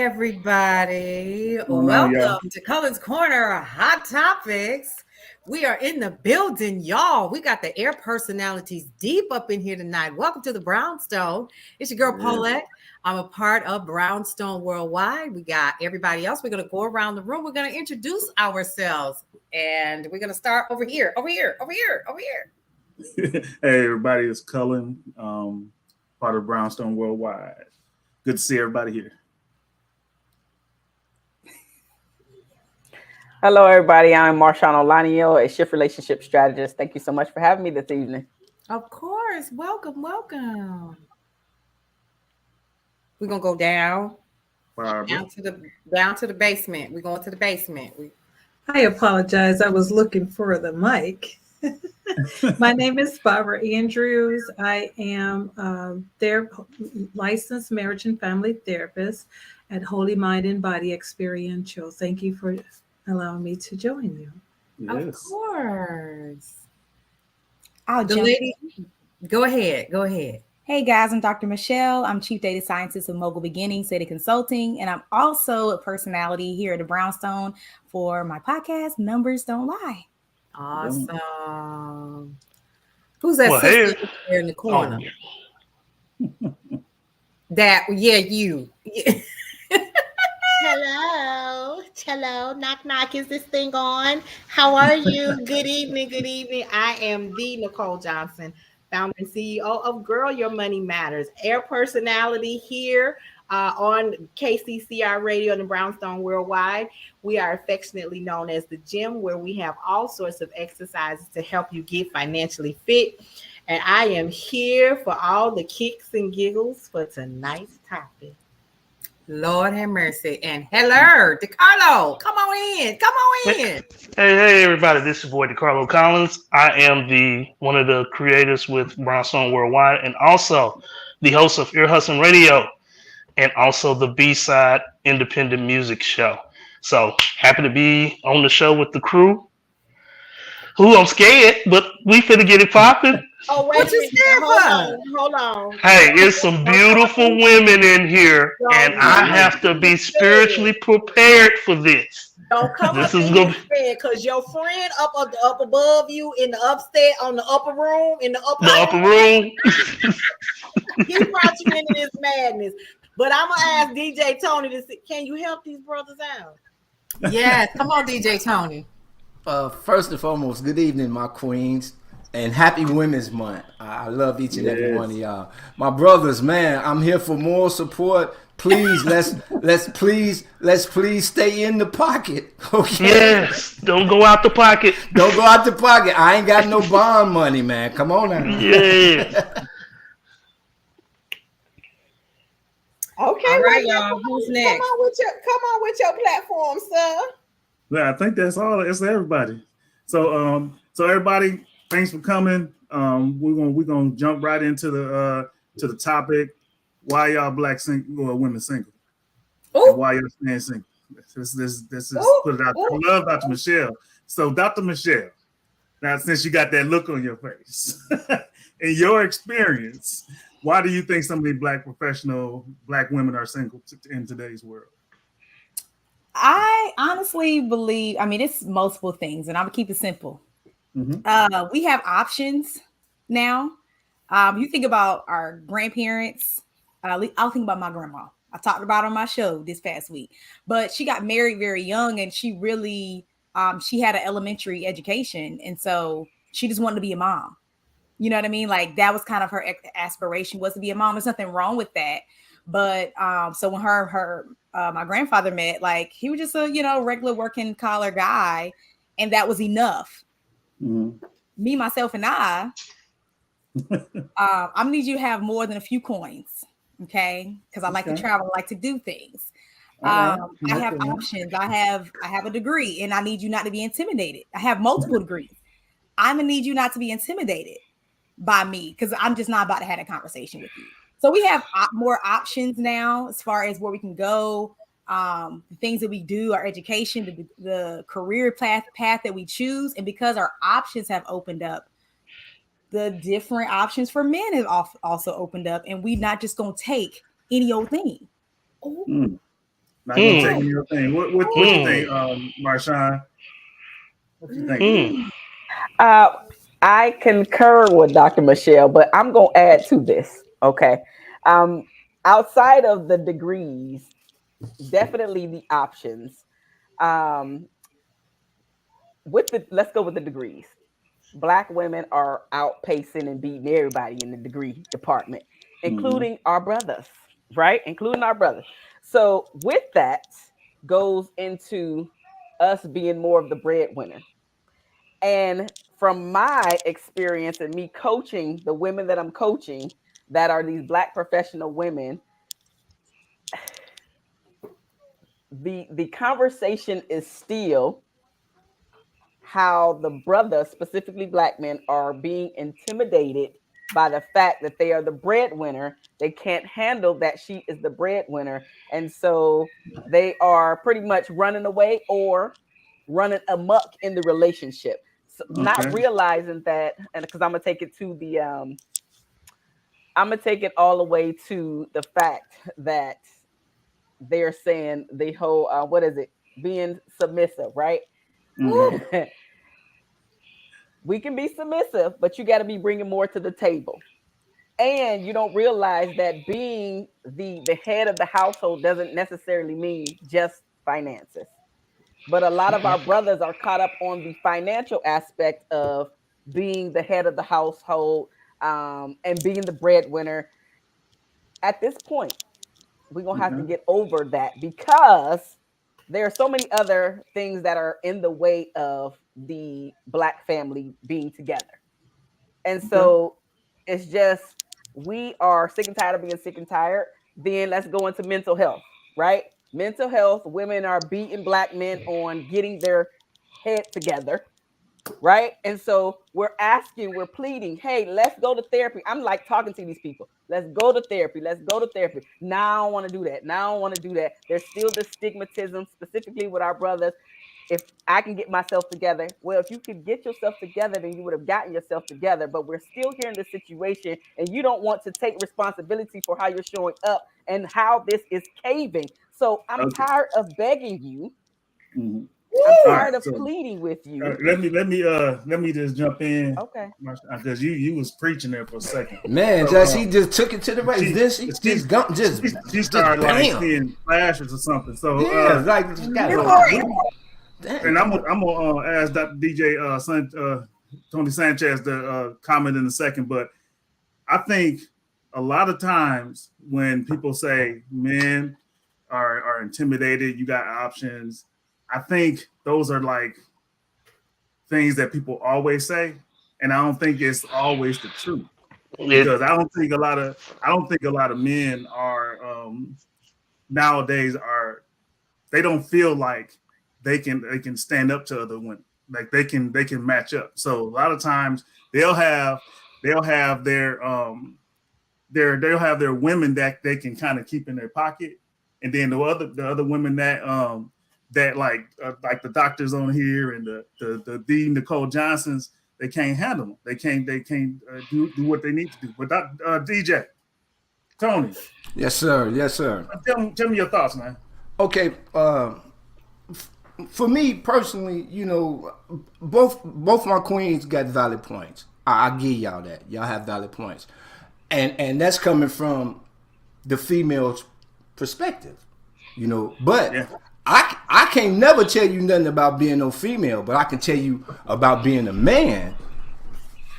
everybody. On, y'all? Welcome to Cullen's Corner Hot Topics. We are in the building, y'all. We got the air personalities deep up in here tonight. Welcome to the Brownstone. It's your girl, Paulette. I'm a part of Brownstone Worldwide. We got everybody else. We're going to go around the room. We're going to introduce ourselves. And we're going to start over here. Hey, everybody. It's Cullen, part of Brownstone Worldwide. Good to see everybody here. Hello, everybody. I'm Marshawn Olanio, a shift relationship strategist. Thank you so much for having me this evening. Of course. Welcome. We're going to go down to the basement. We're going to the basement. I apologize. I was looking for the mic. My name is Barbara Andrews. I am their licensed marriage and family therapist at Holy Mind and Body Experiential. Thank you for allowing me to join you. Yes. Of course. Go ahead. Hey guys, I'm Dr. Michelle. I'm Chief Data Scientist of Mogul Beginnings Data Consulting, and I'm also a personality here at the Brownstone for my podcast, Numbers Don't Lie. Awesome. Who's that sister there in the corner? You. Hello. Knock. Is this thing on? How are you? Good evening. I am the Nicole Johnson, founder and CEO of Girl Your Money Matters, air personality here on KCCR Radio and the Brownstone Worldwide. We are affectionately known as the gym, where we have all sorts of exercises to help you get financially fit. And I am here for all the kicks and giggles for tonight's topic. Lord have mercy. And hello, DeCarlo. Come on in. Hey, everybody. This is your boy, DeCarlo Collins. I am one of the creators with Brownstone Worldwide and also the host of Ear Hustling Radio and also the B-Side Independent Music Show. So happy to be on the show with the crew. I'm scared, but we finna get it popping. Oh, wait a minute. Hold on. Hey, it's some beautiful women in here, and I have to be spiritually prepared for this. Don't come up in here because your friend up above you in the upstairs on the upper room, the upper room. He brought you into this madness. But I'm gonna ask DJ Tony to see, can you help these brothers out? Yes, come on, DJ Tony. First and foremost, good evening, my queens, and happy Women's Month. I love each and every one of y'all. My brothers, man, I'm here for more support. Please, let's please stay in the pocket. Okay. Yes, don't go out the pocket. I ain't got no bond money, man. Come on now. Yeah. Okay, all right, y'all. Who's next? Come on with your platform, sir. Yeah, I think that's all. It's everybody. So everybody, thanks for coming. We're gonna jump right into the topic. Why y'all black single or women single? And why y'all staying single? This is put it out there. I love Dr. Michelle. So Dr. Michelle, now since you got that look on your face, in your experience, why do you think so many black women are single in today's world? I honestly believe, it's multiple things, and I'm gonna keep it simple. Mm-hmm. We have options now. You think about our grandparents. I'll think about my grandma. I talked about her on my show this past week, but she got married very young, and she really, she had an elementary education, and so she just wanted to be a mom. You know what I mean? Like that was kind of her aspiration, was to be a mom. There's nothing wrong with that. But so when my grandfather met, like he was just a regular working collar guy, and that was enough. Mm-hmm. Me, myself, and I need you to have more than a few coins, okay? Because I like to travel, I like to do things. I have options. I have a degree, and I need you not to be intimidated. I have multiple degrees. I'm gonna need you not to be intimidated by me, because I'm just not about to have a conversation with you. So we have more options now as far as where we can go, the things that we do, our education, the career path that we choose. And because our options have opened up, the different options for men have also opened up, and we not just going to take any old thing. Not gonna take your thing. What you think, Marshawn? What you think? I concur with Dr. Michelle, but I'm gonna add to this. Okay. Outside of the degrees, definitely the options. Um, let's go with the degrees. Black women are outpacing and beating everybody in the degree department, including our brothers, right? Including our brothers. So with that goes into us being more of the breadwinner. And from my experience and me coaching the women that I'm coaching that are these Black professional women, the conversation is still how the brothers, specifically Black men, are being intimidated by the fact that they are the breadwinner. They can't handle that she is the breadwinner. And so they are pretty much running away or running amok in the relationship. So not realizing that, and because I'm gonna take it to the I'm gonna take it all the way to the fact that they're saying the whole what is it, being submissive, right? We can be submissive, but you got to be bringing more to the table. And you don't realize that being the head of the household doesn't necessarily mean just finances. But a lot of our brothers are caught up on the financial aspect of being the head of the household, and being the breadwinner. At this point, we're going to have to get over that, because there are so many other things that are in the way of the Black family being together. And so it's just, we are sick and tired of being sick and tired. Then let's go into mental health, right? Mental health, women are beating Black men on getting their head together, right? And so we're pleading, hey, let's go to therapy. I'm like talking to these people. Let's go to therapy. Let's go to therapy. Now I don't want to do that. Now I don't want to do that. There's still this stigmatism, specifically with our brothers. If I can get myself together, well, if you could get yourself together, then you would have gotten yourself together. But we're still here in this situation, and you don't want to take responsibility for how you're showing up and how this is caving. So I'm tired of begging you. I'm tired of pleading with you. Let me just jump in. Okay. Because you was preaching there for a second. Man, she just took it to the right. She started like seeing flashes or something. So and I'm gonna ask Dr. DJ Tony Sanchez to comment in a second, but I think a lot of times when people say men are intimidated, you got options, I think those are like things that people always say, and I don't think it's always the truth, because I don't think a lot of men are nowadays they don't feel like they can stand up to other women, like they can match up. So a lot of times they'll have their women that they can kind of keep in their pocket, and then the other women that like the doctors on here and the Nicole Johnsons, they can't handle them. They can't do what they need to do. But DJ Tony, yes sir. Tell me your thoughts, man. Okay, for me personally, both my queens got valid points. I give y'all that. Y'all have valid points, and that's coming from the female's perspective, But I can't never tell you nothing about being no female, but I can tell you about being a man.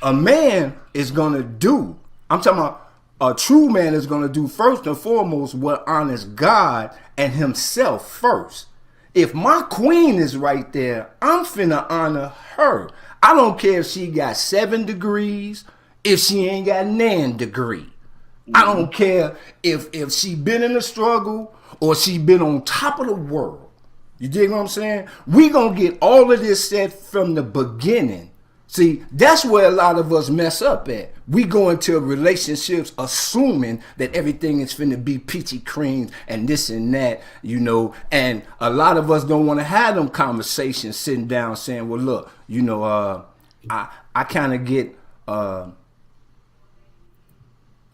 A man is gonna do. I'm talking about a true man is gonna do first and foremost what honors God and himself first. If my queen is right there, I'm finna honor her. I don't care if she got 7 degrees, if she ain't got nan degree. I don't care if she been in a struggle or she been on top of the world. You dig what I'm saying? We gonna get all of this set from the beginning. See, that's where a lot of us mess up at. We go into relationships assuming that everything is finna be peachy creams and this and that, and a lot of us don't want to have them conversations sitting down saying, well, look, I kind of get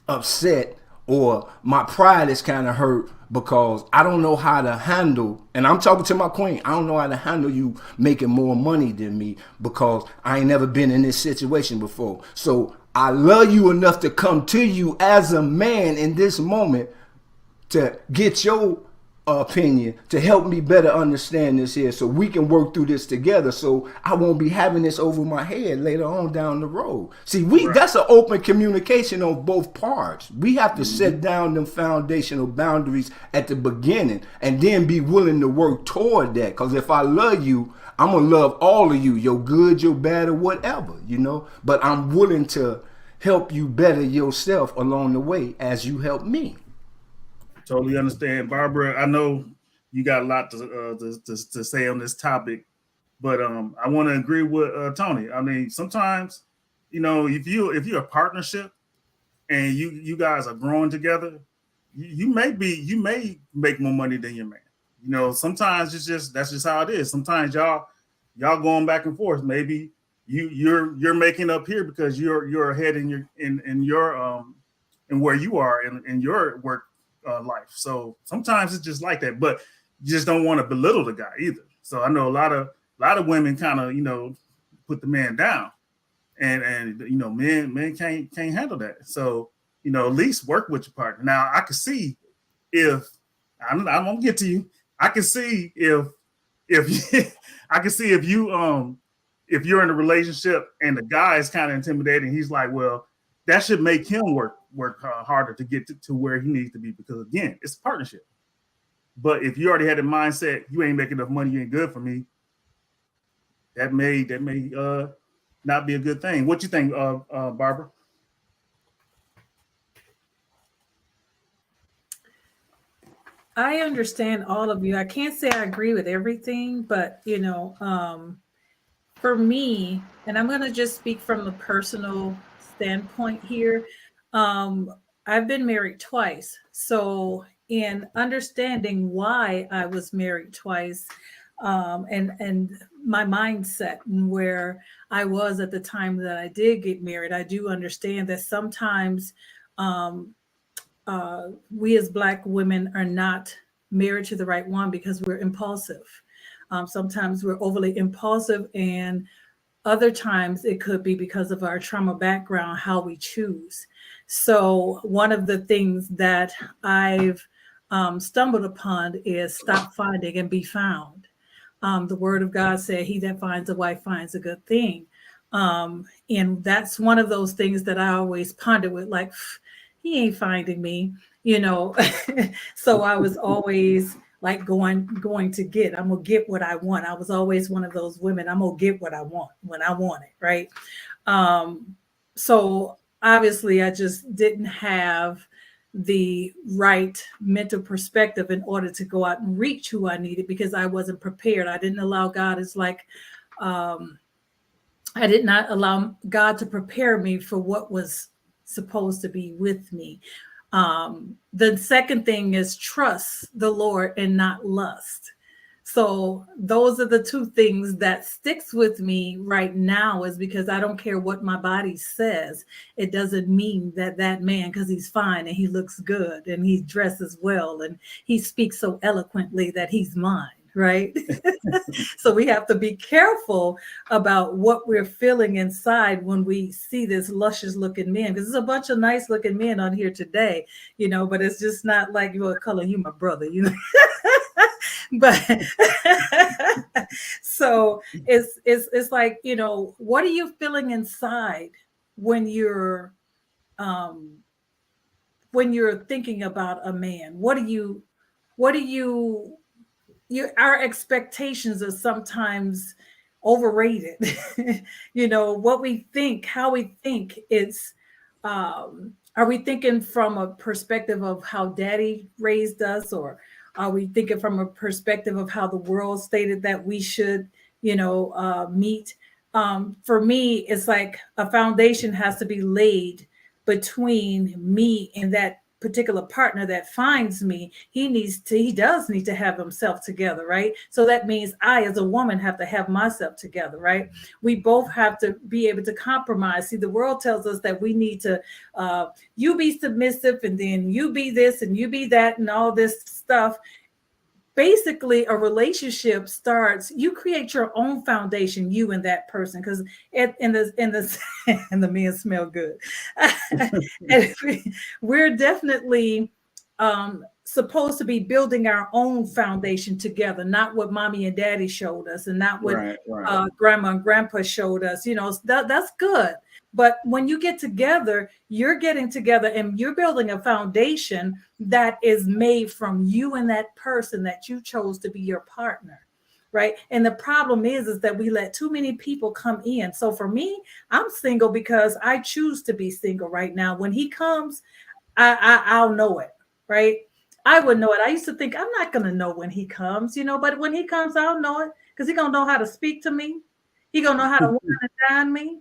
upset, or my pride is kind of hurt because I don't know how to handle, and I'm talking to my queen, I don't know how to handle you making more money than me because I ain't never been in this situation before. So I love you enough to come to you as a man in this moment to get your opinion to help me better understand this here so we can work through this together so I won't be having this over my head later on down the road. See, that's an open communication on both parts. We have to set down them foundational boundaries at the beginning and then be willing to work toward that, because if I love you, I'm gonna love all of you, your good, your bad, or whatever, you know, but I'm willing to help you better yourself along the way as you help me. Totally understand, Barbara. I know you got a lot to say on this topic, but I want to agree with Tony. I mean, sometimes, you know, if you're a partnership and you guys are growing together, you may make more money than your man. You know, sometimes that's just how it is. Sometimes y'all going back and forth. Maybe you're making up here because you're ahead in your in where you are in your work life. So sometimes it's just like that, but you just don't want to belittle the guy either. So I know a lot of women kind of, you know, put the man down, and you know, men can't handle that. So, you know, at least work with your partner. Now I can see if I'm gonna get to you. I can see if I can see if you're in a relationship and the guy is kind of intimidating. He's like, well, that should make him work harder to get to where he needs to be, because again, it's a partnership. But if you already had the mindset, you ain't making enough money, you ain't good for me, that may not be a good thing. What you think, Barbara? I understand all of you. I can't say I agree with everything, but you know, for me, and I'm going to just speak from a personal standpoint here. I've been married twice. So in understanding why I was married twice, and my mindset and where I was at the time that I did get married, I do understand that sometimes we as Black women are not married to the right one because we're impulsive. Sometimes we're overly impulsive, and other times it could be because of our trauma background, how we choose. So one of the things that I've stumbled upon is stop finding and be found. The word of God said, he that finds a wife finds a good thing. And that's one of those things that I always ponder with, like, he ain't finding me, you know. So I was always like going to get, I'm gonna get what I want. I was always one of those women, I'm gonna get what I want when I want it, right? So obviously I just didn't have the right mental perspective in order to go out and reach who I needed, because I wasn't prepared. I didn't allow God, it's like, I did not allow God to prepare me for what was supposed to be with me. The second thing is trust the Lord and not lust. So those are the two things that sticks with me right now, is because I don't care what my body says. It doesn't mean that that man, because he's fine and he looks good and he dresses well and he speaks so eloquently, that he's mine. Right. So we have to be careful about what we're feeling inside when we see this luscious looking man, because there's a bunch of nice looking men on here today, you know, but it's just not like, you're Cullen, you my brother, you know. But so it's like, you know, what are you feeling inside when you're thinking about a man? What do you our expectations are sometimes overrated. You know, what we think, how we think, it's are we thinking from a perspective of how daddy raised us, or are we thinking from a perspective of how the world stated that we should, you know, meet? For me, it's like a foundation has to be laid between me and that particular partner that finds me, he does need to have himself together, right? So that means I, as a woman, have to have myself together, right? We both have to be able to compromise. See, the world tells us that we need to, you be submissive, and then you be this and you be that and all this stuff. Basically, a relationship starts, you create your own foundation, you and that person, because and the men smell good. And we're definitely supposed to be building our own foundation together, not what mommy and daddy showed us, and not what grandma and grandpa showed us. That's good. But when you get together, you're getting together and you're building a foundation that is made from you and that person that you chose to be your partner, right? And the problem is that we let too many people come in. So for me, I'm single because I choose to be single right now. When he comes, I'll know it, right? I would know it. I used to think I'm not going to know when he comes, but when he comes, I'll know it, because he's going to know how to speak to me. He's going to know how to wine and dine me.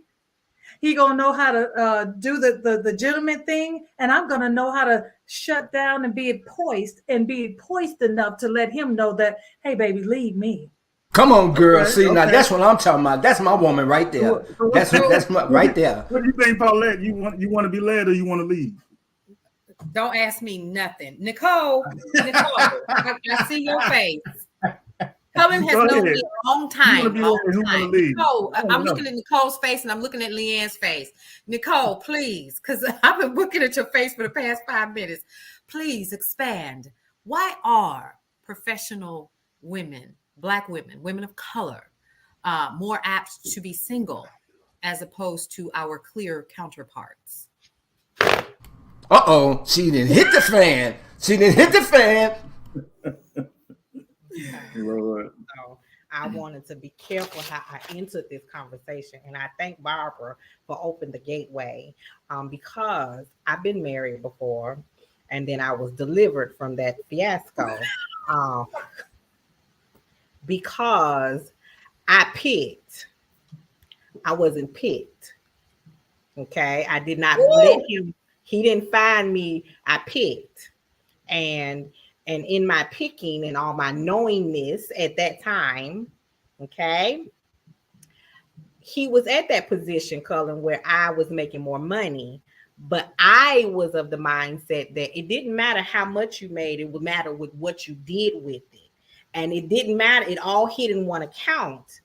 He gonna know how to do the gentleman thing, and I'm gonna know how to shut down and be poised enough to let him know that, hey, baby, leave me. Come on, girl. See, now that's what I'm talking about. That's my woman right there. That's my right there. What do you think, Paulette? You want to be led, or you want to lead? Don't ask me nothing, Nicole. I see your face. Cullen has known me a long time. Nicole, I'm looking at Nicole's face and I'm looking at Leanne's face. Nicole, please, because I've been looking at your face for the past 5 minutes. Please expand. Why are professional women, Black women, women of color, more apt to be single as opposed to our clear counterparts? Uh-oh, she didn't hit the fan. So I wanted to be careful how I entered this conversation, and I thank Barbara for opening the gateway, because I've been married before, and then I was delivered from that fiasco because I picked. I wasn't picked. Okay, I did not let him. He didn't find me. I picked, and in my picking and all my knowingness at that time, okay, he was at that position, Cullen, where I was making more money, but I was of the mindset that it didn't matter how much you made, it would matter with what you did with it. And it didn't matter, it all hit in one account.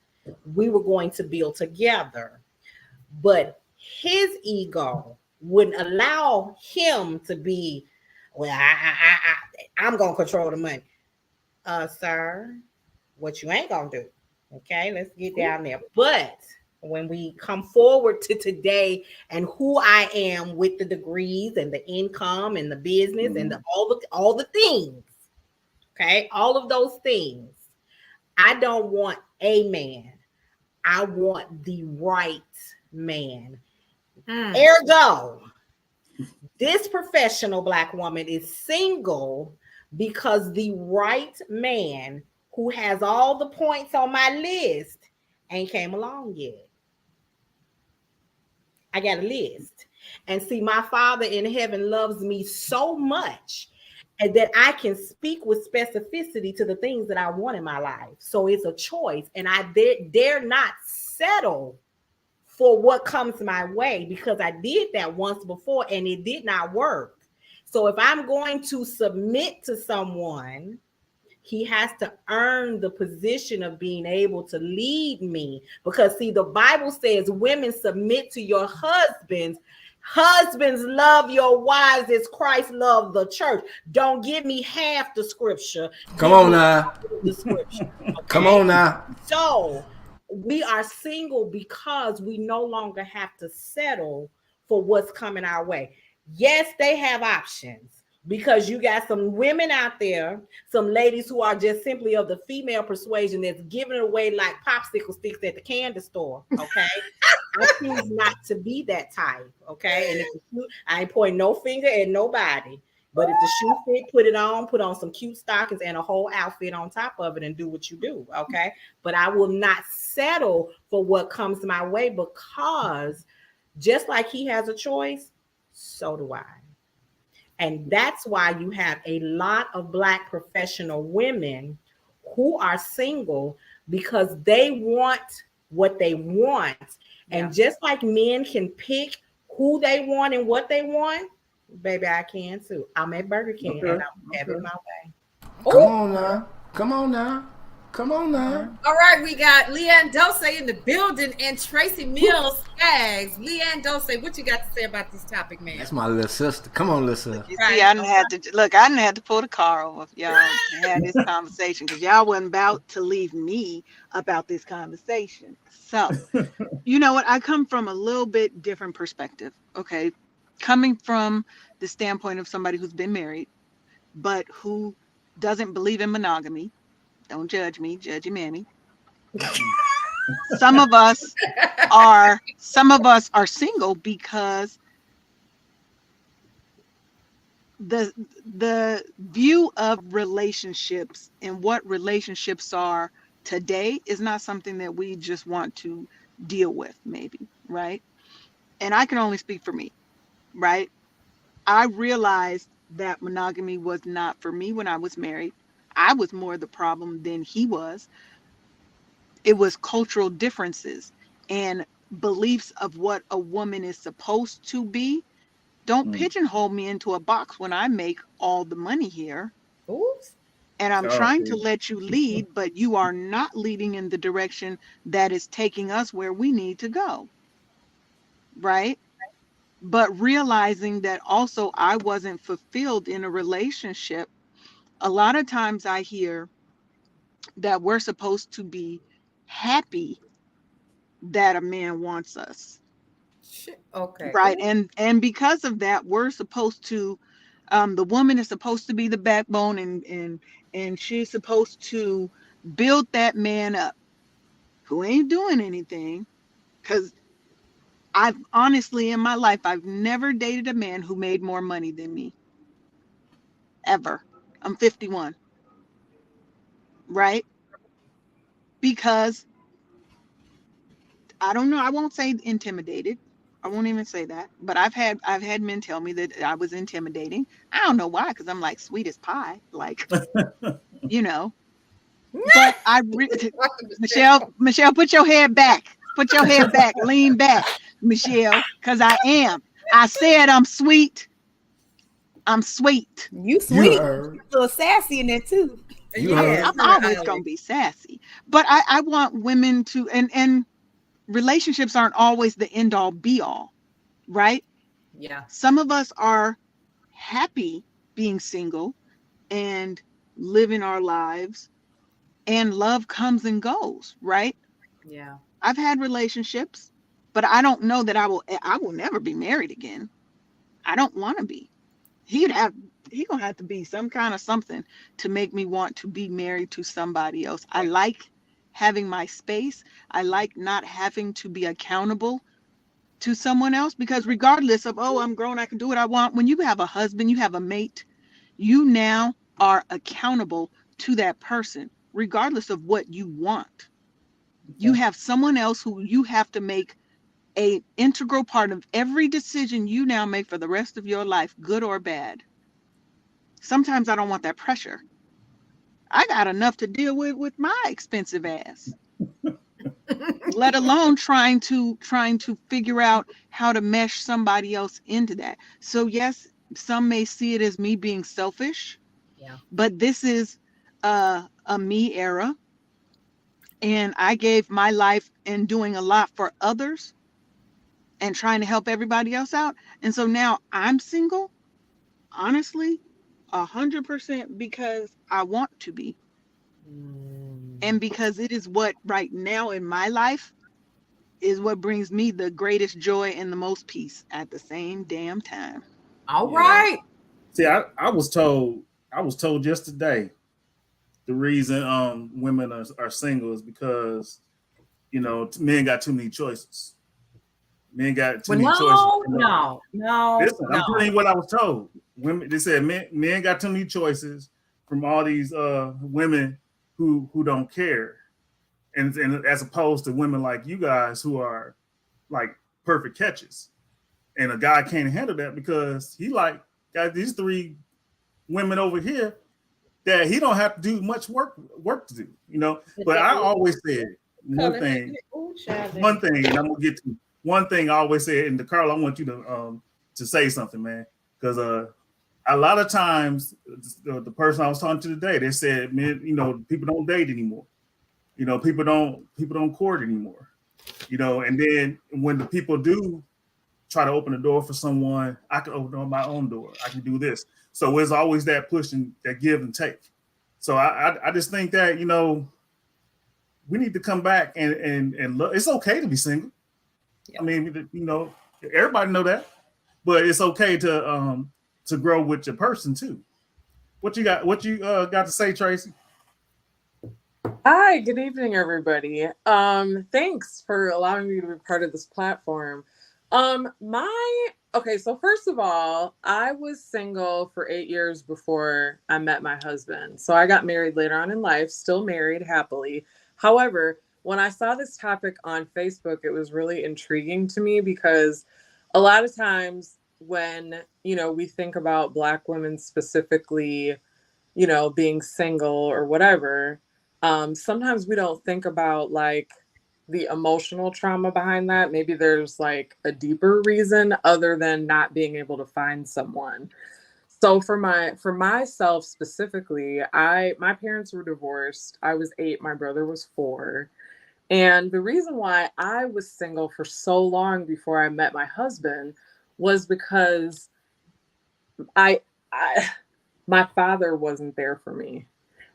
We were going to build together. But his ego wouldn't allow him to be, well, I'm going to control the money. Sir, what you ain't going to do. Okay, let's get down there. But when we come forward to today and who I am with the degrees and the income and the business and all the things, okay, all of those things, I don't want a man. I want the right man. Ergo, this professional Black woman is single because the right man who has all the points on my list ain't came along yet. I got a list. And see, my Father in heaven loves me so much and that I can speak with specificity to the things that I want in my life. So it's a choice. And I dare not settle for what comes my way, because I did that once before and it did not work. So if I'm going to submit to someone, he has to earn the position of being able to lead me. Because see, the Bible says women submit to your husbands. Husbands, love your wives as Christ loved the church. Don't give me half the scripture. Come on now. The scripture. Okay? Come on now. So we are single because we no longer have to settle for what's coming our way. Yes, they have options, because you got some women out there, some ladies who are just simply of the female persuasion that's giving away like popsicle sticks at the candy store. Okay. I choose not to be that type. Okay. And if the shoe, I ain't pointing no finger at nobody, but if the shoe fit, put on some cute stockings and a whole outfit on top of it and do what you do. Okay. But I will not settle for what comes my way, because just like he has a choice, so do I. And that's why you have a lot of Black professional women who are single, because they want what they want. And just like men can pick who they want and what they want, baby, I can too. I'm at Burger King and I'm having my way. Come on now. Come on now. Come on now. All right, we got Leanne Dose in the building and Tracy Mills Skaggs. Leanne Dose, what you got to say about this topic, man? That's my little sister. Come on, little sister. You see, I didn't have to look. I didn't have to pull the car over y'all to have this conversation, because y'all wasn't about to leave me about this conversation. So, you know what? I come from a little bit different perspective. Okay, coming from the standpoint of somebody who's been married, but who doesn't believe in monogamy. Don't judge me, judge your mammy. Some of us are single because the view of relationships and what relationships are today is not something that we just want to deal with, maybe, right? And I can only speak for me, right? I realized that monogamy was not for me when I was married. I was more the problem than he was. It was cultural differences and beliefs of what a woman is supposed to be. Don't pigeonhole me into a box when I make all the money here. Oops. And I'm trying to let you lead, but you are not leading in the direction that is taking us where we need to go. Right? But realizing that also I wasn't fulfilled in a relationship. A lot of times I hear that we're supposed to be happy that a man wants us. Okay. Right. And because of that, we're supposed to, the woman is supposed to be the backbone, and she's supposed to build that man up who ain't doing anything. Because I've honestly, in my life, I've never dated a man who made more money than me. Ever. I'm 51. Right? Because I don't know, I won't say intimidated. I won't even say that. But I've had men tell me that I was intimidating. I don't know why, because I'm like sweet as pie. Like, you know. But Michelle, put your head back. Put your head back. Lean back, Michelle, because I am. I said I'm sweet. I'm sweet. You sweet. A little sassy in there too. I'm always gonna be sassy. But I want women to, and relationships aren't always the end all be all, right? Yeah. Some of us are happy being single and living our lives, and love comes and goes, right? Yeah. I've had relationships, but I don't know that I will never be married again. I don't want to be. He's gonna have to be some kind of something to make me want to be married to somebody else. I like having my space. I like not having to be accountable to someone else, because regardless of, oh, I'm grown, I can do what I want. When you have a husband, you have a mate, you now are accountable to that person, regardless of what you want. You have someone else who you have to make an integral part of every decision you now make for the rest of your life, good or bad. Sometimes I don't want that pressure. I got enough to deal with my expensive ass. Let alone trying to figure out how to mesh somebody else into that. So yes, some may see it as me being selfish. Yeah. But this is a me era. And I gave my life in doing a lot for others and trying to help everybody else out. And so now I'm single, honestly, 100% because I want to be. And because it is what right now in my life is what brings me the greatest joy and the most peace at the same damn time. All right. See, I was told just today the reason women are single is because, you know, men got too many choices. Men got too many choices. No. Listen, I'm telling you what I was told. Women, they said men got too many choices from all these women who don't care, and as opposed to women like you guys who are like perfect catches, and a guy can't handle that because he like got these 3 women over here that he don't have to do much work to do, you know. But I always said one thing, and I'm gonna get to one thing I always said. And Carl, I want you to say something, man, because a lot of times the person I was talking to today, they said, man, you know, people don't date anymore. You know, people don't court anymore. You know, and then when the people do try to open the door for someone, I can open my own door. I can do this. So there's always that push and that give and take. So I just think that, you know, we need to come back and look. It's okay to be single. Yeah. I mean, you know, everybody know that, but it's okay to grow with your person too. What you got to say, Tracy? Hi, good evening, everybody. Thanks for allowing me to be part of this platform. Okay, so first of all, I was single for 8 years before I met my husband. So I got married later on in life, still married happily. However, when I saw this topic on Facebook, it was really intriguing to me because a lot of times when, you know, we think about Black women specifically, you know, being single or whatever, sometimes we don't think about like the emotional trauma behind that. Maybe there's like a deeper reason other than not being able to find someone. So for myself specifically, my parents were divorced. I was 8, my brother was 4. And the reason why I was single for so long before I met my husband was because my father wasn't there for me.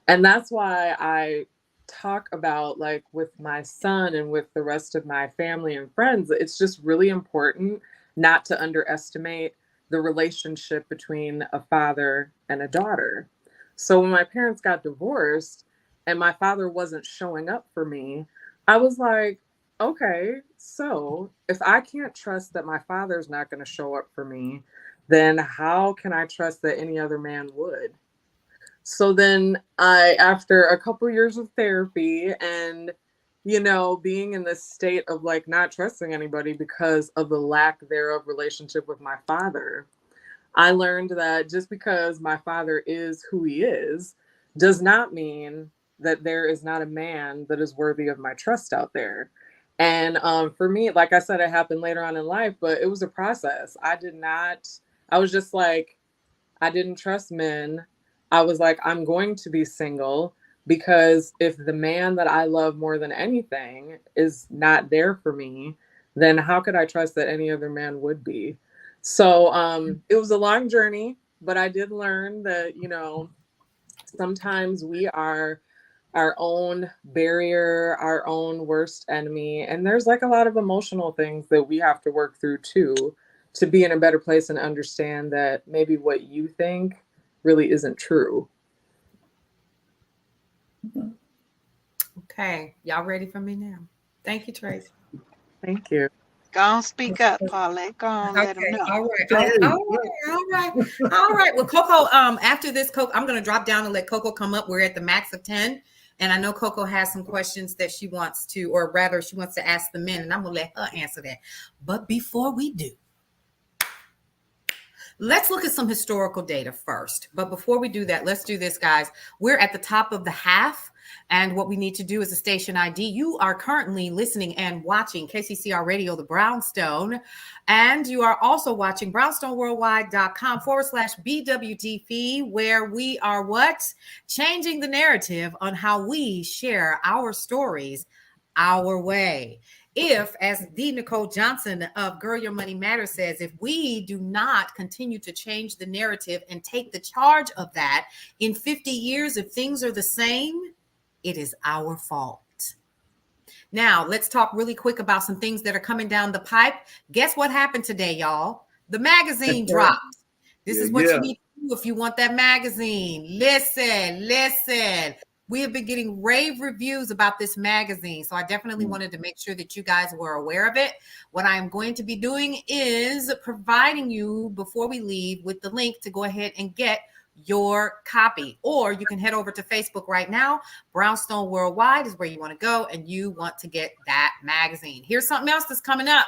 And that's why I talk about, like, with my son and with the rest of my family and friends, it's just really important not to underestimate the relationship between a father and a daughter. So when my parents got divorced and my father wasn't showing up for me, I was like, okay, so if I can't trust that my father's not going to show up for me, then how can I trust that any other man would? So then after a couple years of therapy and, you know, being in this state of like not trusting anybody because of the lack thereof relationship with my father, I learned that just because my father is who he is does not mean that there is not a man that is worthy of my trust out there. And for me, like I said, it happened later on in life, but it was a process. I was just like, I didn't trust men. I was like, I'm going to be single because if the man that I love more than anything is not there for me, then how could I trust that any other man would be? So it was a long journey, but I did learn that, you know, sometimes we are our own barrier, our own worst enemy. And there's like a lot of emotional things that we have to work through too, to be in a better place and understand that maybe what you think really isn't true. Okay, y'all ready for me now? Thank you, Tracy. Thank you. Go on, speak up, Paulette. Go on, let them know. All right. Well, Coco, after this, Coco, I'm going to drop down and let Coco come up. We're at the max of 10. And I know Coco has some questions that she wants to, or rather she wants to ask the men, and I'm going to let her answer that. But before we do, let's look at some historical data first. But before we do that, let's do this, guys. We're at the top of the half. And what we need to do is a station ID. You are currently listening and watching KCCR Radio, the Brownstone. And you are also watching brownstoneworldwide.com/BWTV, where we are what? Changing the narrative on how we share our stories our way. If, as the Nicole Johnson of Girl Your Money Matters says, if we do not continue to change the narrative and take the charge of that in 50 years, if things are the same, it is our fault. Now, let's talk really quick about some things that are coming down the pipe. Guess what happened today, y'all? The magazine dropped. This is what you need to do if you want that magazine. Listen. We have been getting rave reviews about this magazine, so I definitely wanted to make sure that you guys were aware of it. What I am going to be doing is providing you, before we leave, with the link to go ahead and get your copy. Or you can head over to Facebook right now. Brownstone Worldwide is where you want to go, and you want to get that magazine. Here's something else that's coming up.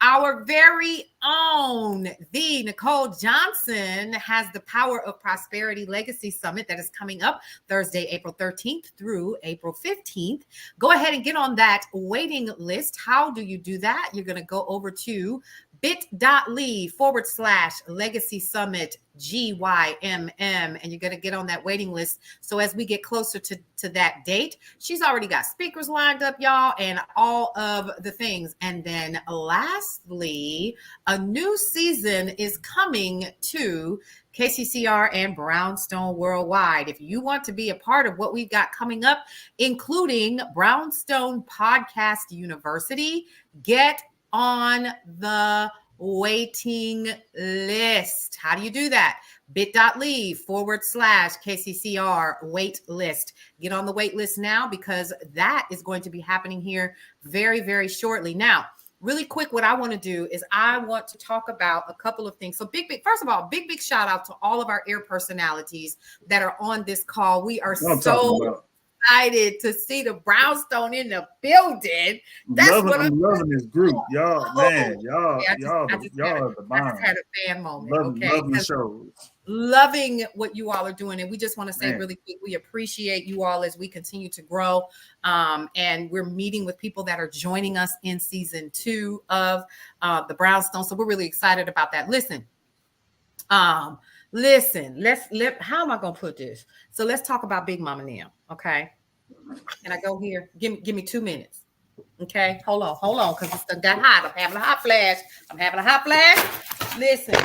Our very own, the Nicole Johnson, has the Power of Prosperity Legacy Summit that is coming up Thursday, April 13th through April 15th. Go ahead and get on that waiting list. How do you do that? You're going to go over to bit.ly/Legacy Summit GYMM, and you're going to get on that waiting list. So as we get closer to that date, she's already got speakers lined up, y'all, and all of the things. And then lastly, a new season is coming to KCCR and Brownstone Worldwide. If you want to be a part of what we've got coming up, including Brownstone Podcast University, get on the waiting list. How do you do that? bit.ly/KCCR wait list. Get on the wait list now, because that is going to be happening here very, very shortly. Now, really quick, what I want to do is I want to talk about a couple of things. So first of all, big shout out to all of our air personalities that are on this call. We are so excited to see the Brownstone in the building. I'm loving this group, y'all. Man, y'all are the bomb. I just had a fan moment. Loving the shows. Loving what you all are doing, and we just want to say really quick, we appreciate you all as we continue to grow. And we're meeting with people that are joining us in season 2 of the Brownstone. So we're really excited about that. Listen, how am I gonna put this? So let's talk about Big Mama now. Okay. Can I go here? Give me 2 minutes. Okay. Hold on, because it's got hot. I'm having a hot flash. Listen,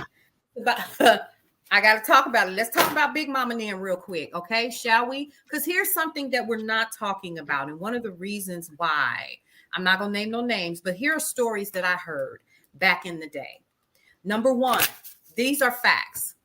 I got to talk about it. Let's talk about Big Mama Nan real quick. Okay. Shall we? Because here's something that we're not talking about. And one of the reasons why, I'm not going to name no names, but here are stories that I heard back in the day. Number one, these are facts.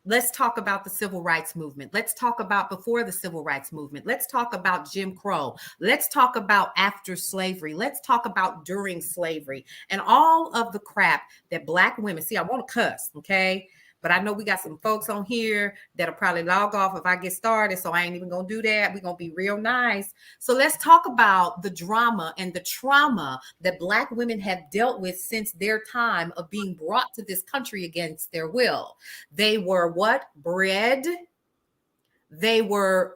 Let's talk about the civil rights movement. Let's talk about before the civil rights movement. Let's talk about Jim Crow. Let's talk about after slavery. Let's talk about during slavery and all of the crap that Black women, see, I want to cuss, okay? But I know we got some folks on here that'll probably log off if I get started. So I ain't even going to do that. We're going to be real nice. So let's talk about the drama and the trauma that Black women have dealt with since their time of being brought to this country against their will. They were what? Bred. They were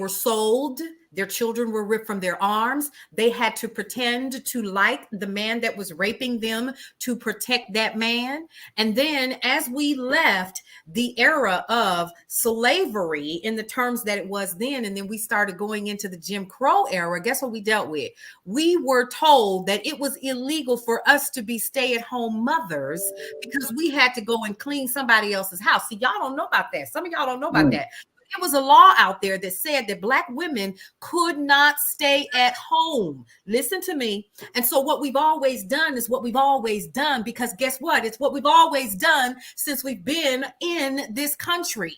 sold. Their children were ripped from their arms. They had to pretend to like the man that was raping them to protect that man. And then as we left the era of slavery in the terms that it was then, and then we started going into the Jim Crow era, guess what we dealt with? We were told that it was illegal for us to be stay-at-home mothers because we had to go and clean somebody else's house. See, y'all don't know about that. Some of y'all don't know about that. There was a law out there that said that Black women could not stay at home. Listen to me. And so what we've always done is what we've always done, because guess what? It's what we've always done since we've been in this country.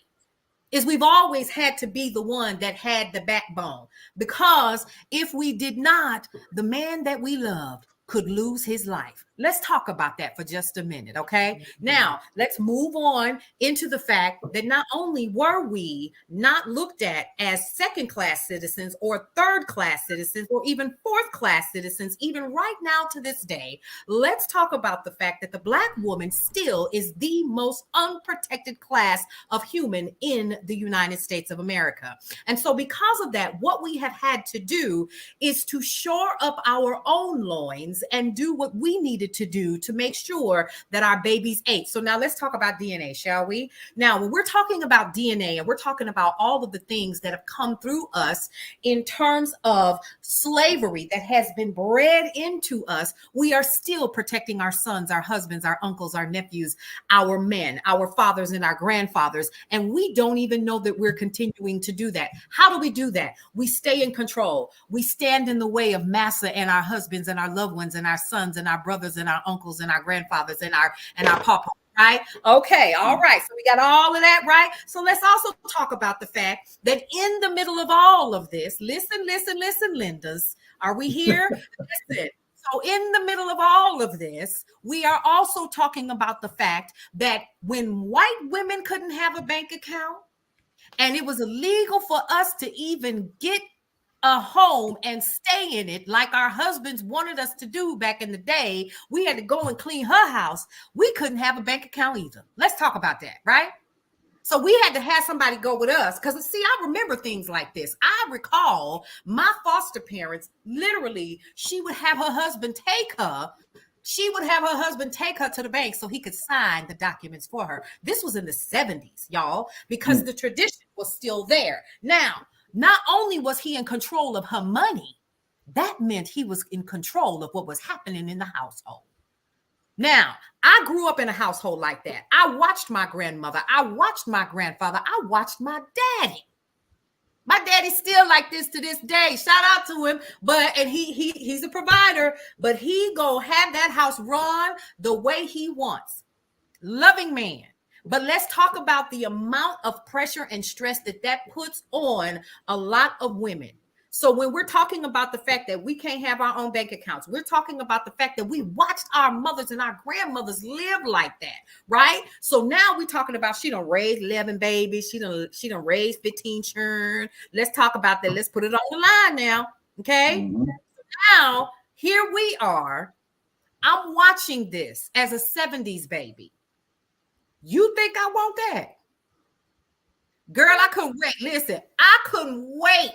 Is we've always had to be the one that had the backbone, because if we did not, the man that we loved could lose his life. Let's talk about that for just a minute, okay? Now, let's move on into the fact that not only were we not looked at as second-class citizens or third-class citizens or even fourth-class citizens, even right now to this day, let's talk about the fact that the Black woman still is the most unprotected class of human in the United States of America. And so because of that, what we have had to do is to shore up our own loins and do what we needed to do to make sure that our babies ate. So now let's talk about DNA, shall we? Now, when we're talking about DNA and we're talking about all of the things that have come through us in terms of slavery that has been bred into us, we are still protecting our sons, our husbands, our uncles, our nephews, our men, our fathers, and our grandfathers. And we don't even know that we're continuing to do that. How do we do that? We stay in control. We stand in the way of massa and our husbands and our loved ones and our sons and our brothers and our uncles and our grandfathers and our papa, right? Okay, all right. So we got all of that, right? So let's also talk about the fact that in the middle of all of this, listen, Lindas, are we here? Listen. So in the middle of all of this, we are also talking about the fact that when white women couldn't have a bank account and it was illegal for us to even get a home and stay in it like our husbands wanted us to do back in the day, we had to go and clean her house. We couldn't have a bank account either. Let's talk about that, right? So we had to have somebody go with us because, see, I remember things like this. I recall my foster parents, literally, she would have her husband take her. She would have her husband take her to the bank so he could sign the documents for her. This was in the 70s, y'all, because the tradition was still there. Now, not only was he in control of her money, that meant he was in control of what was happening in the household. Now, I grew up in a household like that. I watched my grandmother. I watched my grandfather. I watched my daddy. My daddy's still like this to this day. Shout out to him. And he's a provider, but he gonna have that house run the way he wants. Loving man. But let's talk about the amount of pressure and stress that puts on a lot of women. So when we're talking about the fact that we can't have our own bank accounts, we're talking about the fact that we watched our mothers and our grandmothers live like that, right? So now we're talking about she done raised 11 babies. She done raised 15 children. Let's talk about that. Let's put it on the line now, okay? Mm-hmm. Now, here we are. I'm watching this as a 70s baby. You think I want that? Girl, I couldn't wait. Listen, I couldn't wait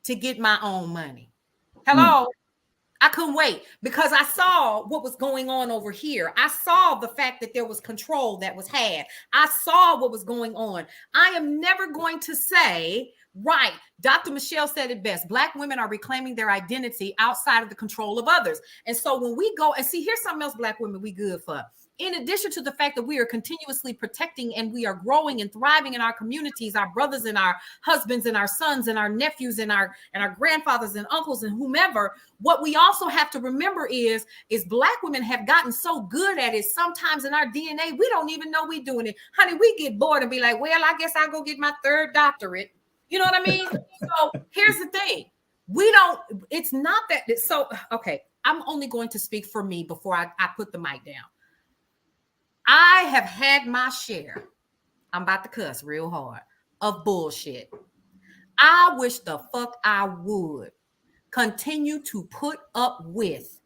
to get my own money. Hello? I couldn't wait because I saw what was going on over here. I saw the fact that there was control that was had. I saw what was going on. I am never going to say, right, Dr. Michelle said it best. Black women are reclaiming their identity outside of the control of others. And so when we go and see, here's something else Black women we good for. In addition to the fact that we are continuously protecting and we are growing and thriving in our communities, our brothers and our husbands and our sons and our nephews and our grandfathers and uncles and whomever, what we also have to remember is Black women have gotten so good at it sometimes in our DNA, we don't even know we're doing it. Honey, we get bored and be like, well, I guess I'll go get my 3rd doctorate. You know what I mean? So here's the thing. It's not that. So, okay, I'm only going to speak for me before I put the mic down. I have had my share, I'm about to cuss real hard, of bullshit. I wish the fuck I would continue to put up with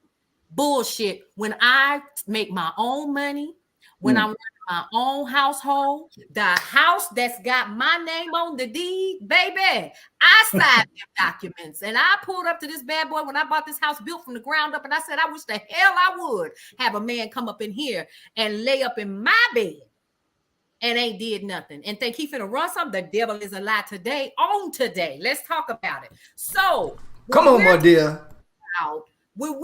bullshit when I make my own money, when I'm running my own household, the house that's got my name on the deed, baby, I signed them documents and I pulled up to this bad boy when I bought this house built from the ground up and I said, I wish the hell I would have a man come up in here and lay up in my bed and ain't did nothing and think he finna run something. The devil is a lie today on today. Let's talk about it. So come on, my dear. When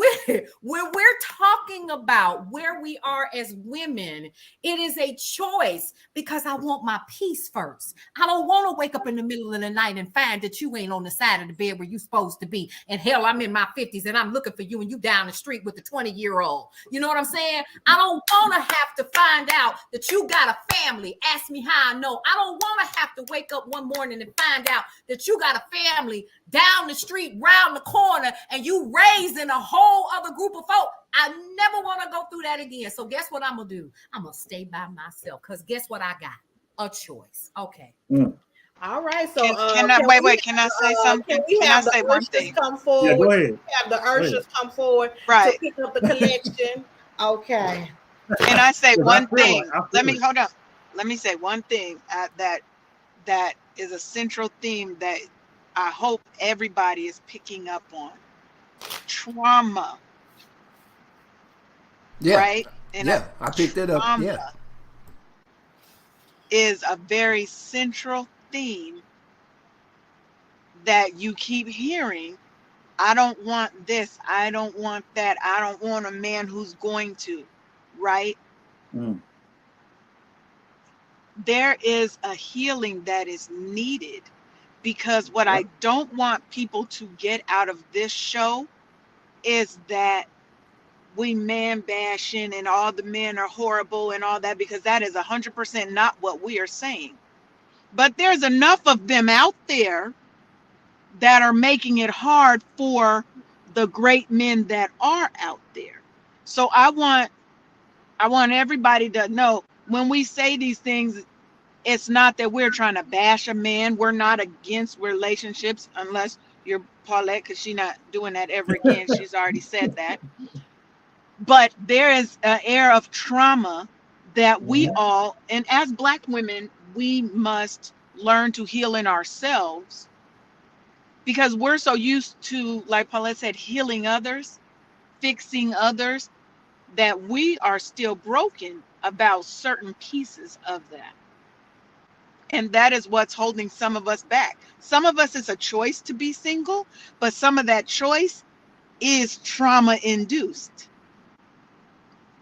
we're talking about where we are as women, it is a choice because I want my peace first. I don't want to wake up in the middle of the night and find that you ain't on the side of the bed where you're supposed to be. And hell, I'm in my 50s and I'm looking for you and you down the street with the 20-year-old. You know what I'm saying? I don't want to have to find out that you got a family. Ask me how I know. I don't want to have to wake up one morning and find out that you got a family down the street, round the corner, and you raising a whole other group of folk. I never want to go through that again. So guess what I'm going to do? I'm going to stay by myself because guess what I got? A choice. Okay. All right. So can I say something? Can I say one thing? Come forward. Yeah, go ahead. Have the Urshas come forward to pick up the collection. Okay. Can I say one thing? Let me say one thing that is a central theme that I hope everybody is picking up on. Trauma. Yeah. Right? And I picked it up. Yeah. Is a very central theme that you keep hearing. I don't want this. I don't want that. I don't want a man who's going to. Right? There is a healing that is needed. Because what I don't want people to get out of this show is that we man bashing and all the men are horrible and all that, because that is 100% not what we are saying. But there's enough of them out there that are making it hard for the great men that are out there. So I want everybody to know, when we say these things, it's not that we're trying to bash a man. We're not against relationships, unless you're Paulette, because she's not doing that ever again. She's already said that. But there is an air of trauma that we all, and as Black women, we must learn to heal in ourselves, because we're so used to, like Paulette said, healing others, fixing others, that we are still broken about certain pieces of that. And that is what's holding some of us back. Some of us, it's a choice to be single, but some of that choice is trauma induced.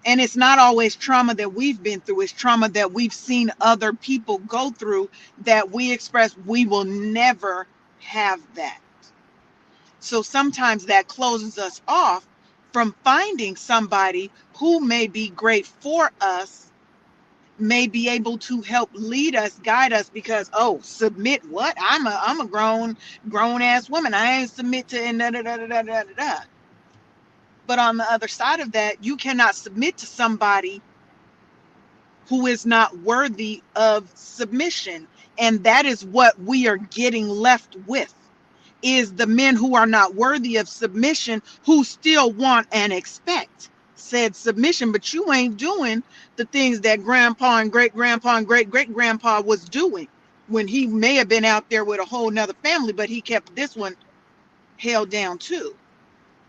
And it's not always trauma that we've been through. It's trauma that we've seen other people go through, that we express we will never have that. So sometimes that closes us off from finding somebody who may be great for us, may be able to help lead us, guide us, because, oh, submit what? I'm a grown ass woman. I ain't submit to and da da da da da da. But on the other side of that, you cannot submit to somebody who is not worthy of submission. And that is what we are getting left with, is the men who are not worthy of submission, who still want and expect said submission, but you ain't doing the things that grandpa and great-grandpa and great-great-grandpa was doing when he may have been out there with a whole nother family, but he kept this one held down too.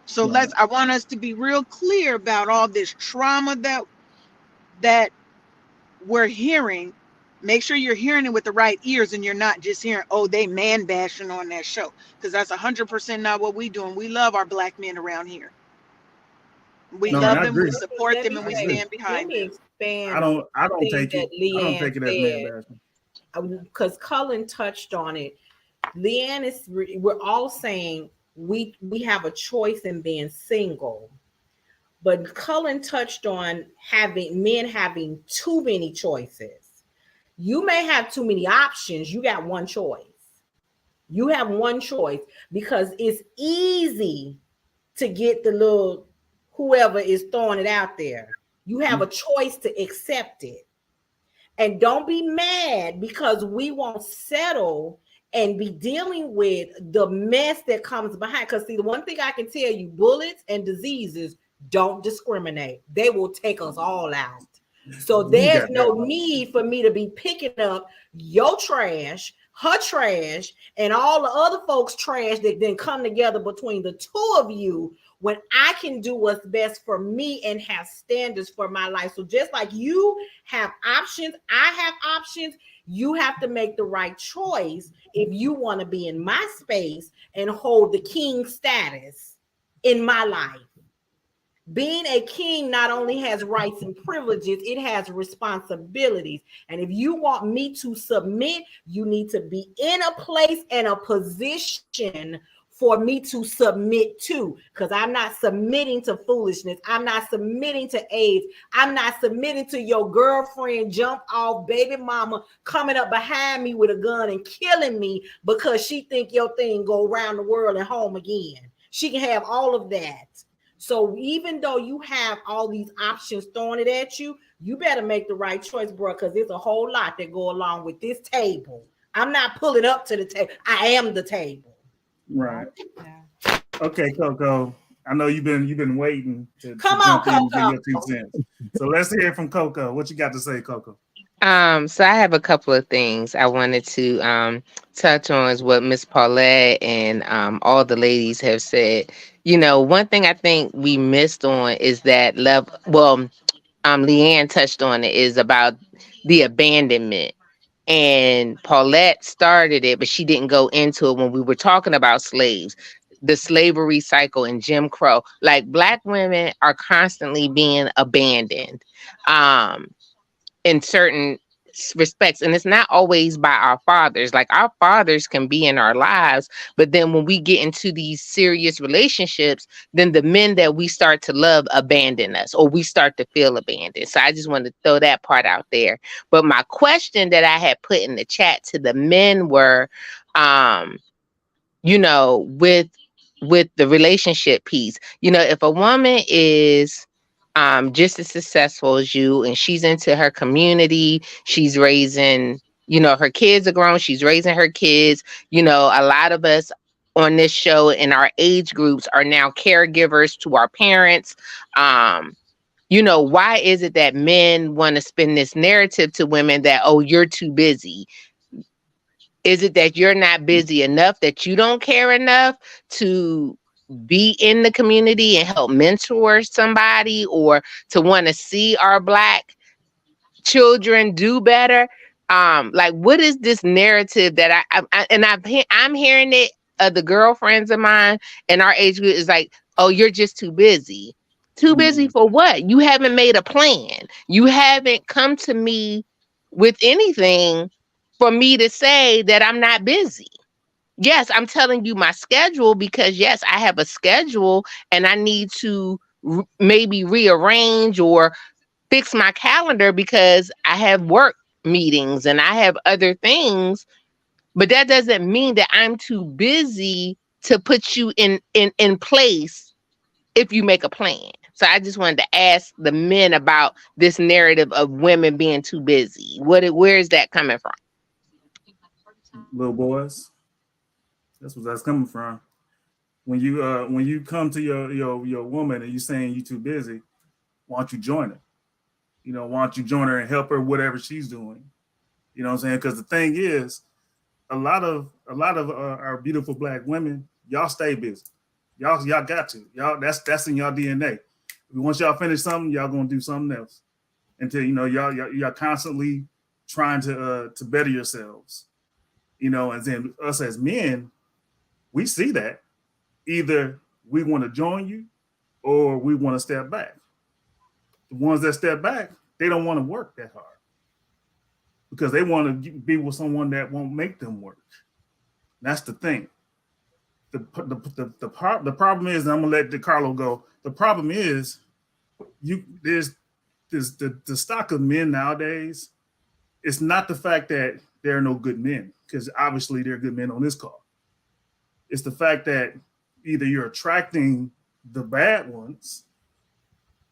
So I want us to be real clear about all this trauma that we're hearing. Make sure you're hearing it with the right ears, and you're not just hearing, oh, they man bashing on that show, because that's 100% not what we doing. We love our Black men around here. We love them, we support them, and we stand behind them. I don't take it as man bashing. Because Cullen touched on it. Leanne we're all saying we have a choice in being single. But Cullen touched on men having too many choices. You may have too many options. You got one choice. You have one choice, because it's easy to get the little whoever is throwing it out there. You have a choice to accept it. And don't be mad because we won't settle and be dealing with the mess that comes behind. Because see, the one thing I can tell you, bullets and diseases don't discriminate. They will take us all out. So there's no need for me to be picking up your trash, her trash, and all the other folks' trash that then come together between the two of you, when I can do what's best for me and have standards for my life. So just like you have options, I have options. You have to make the right choice if you want to be in my space and hold the king status in my life. Being a king not only has rights and privileges, it has responsibilities. And if you want me to submit, you need to be in a place and a position for me to submit to, because I'm not submitting to foolishness. I'm not submitting to AIDS. I'm not submitting to your girlfriend jump off baby mama coming up behind me with a gun and killing me because she think your thing go around the world and home again. She can have all of that. So even though you have all these options throwing it at you, you better make the right choice, bro, because there's a whole lot that go along with this table. I'm not pulling up to the table. I am the table. Right. Yeah. Okay, Coco. I know you've been waiting to come on, Coco. So let's hear from Coco. What you got to say, Coco? So I have a couple of things I wanted to touch on, is what Miss Paulette and all the ladies have said. You know, one thing I think we missed on is that love. Well, Leanne touched on it, is about the abandonment. And Paulette started it, but she didn't go into it when we were talking about slaves, the slavery cycle and Jim Crow. Like, Black women are constantly being abandoned in certain respects. And it's not always by our fathers. Like, our fathers can be in our lives, but then when we get into these serious relationships, then the men that we start to love abandon us, or we start to feel abandoned. So I just wanted to throw that part out there. But my question that I had put in the chat to the men were, you know, with with the relationship piece. You know, if a woman is just as successful as you and she's into her community, she's raising, you know, her kids are grown, she's raising her kids. You know, a lot of us on this show in our age groups are now caregivers to our parents. You know, why is it that men want to spin this narrative to women that, oh, you're too busy? Is it that you're not busy enough, that you don't care enough to be in the community and help mentor somebody, or to want to see our Black children do better? Like, what is this narrative that I'm hearing it, the girlfriends of mine in our age group is like, oh, you're just too busy. Too busy for what? You haven't made a plan. You haven't come to me with anything for me to say that I'm not busy. Yes, I'm telling you my schedule because yes, I have a schedule and I need to maybe rearrange or fix my calendar because I have work meetings and I have other things, but that doesn't mean that I'm too busy to put you in place if you make a plan. So I just wanted to ask the men about this narrative of women being too busy. Where is that coming from? Little boys. That's what that's coming from. When you come to your woman and you saying you too busy, why don't you join her? You know, why don't you join her and help her whatever she's doing? You know what I'm saying? Because the thing is, a lot of our beautiful Black women, y'all stay busy. Y'all got to. Y'all that's in y'all DNA. Once y'all finish something, y'all gonna do something else until you know y'all constantly trying to better yourselves. You know, and then us as men, we see that either we want to join you or we want to step back. The ones that step back, they don't want to work that hard because they want to be with someone that won't make them work. That's the thing. The problem is, and I'm gonna let DeCarlo go. The problem is, there's the stock of men nowadays. It's not the fact that there are no good men, because obviously there are good men on this call. It's the fact that either you're attracting the bad ones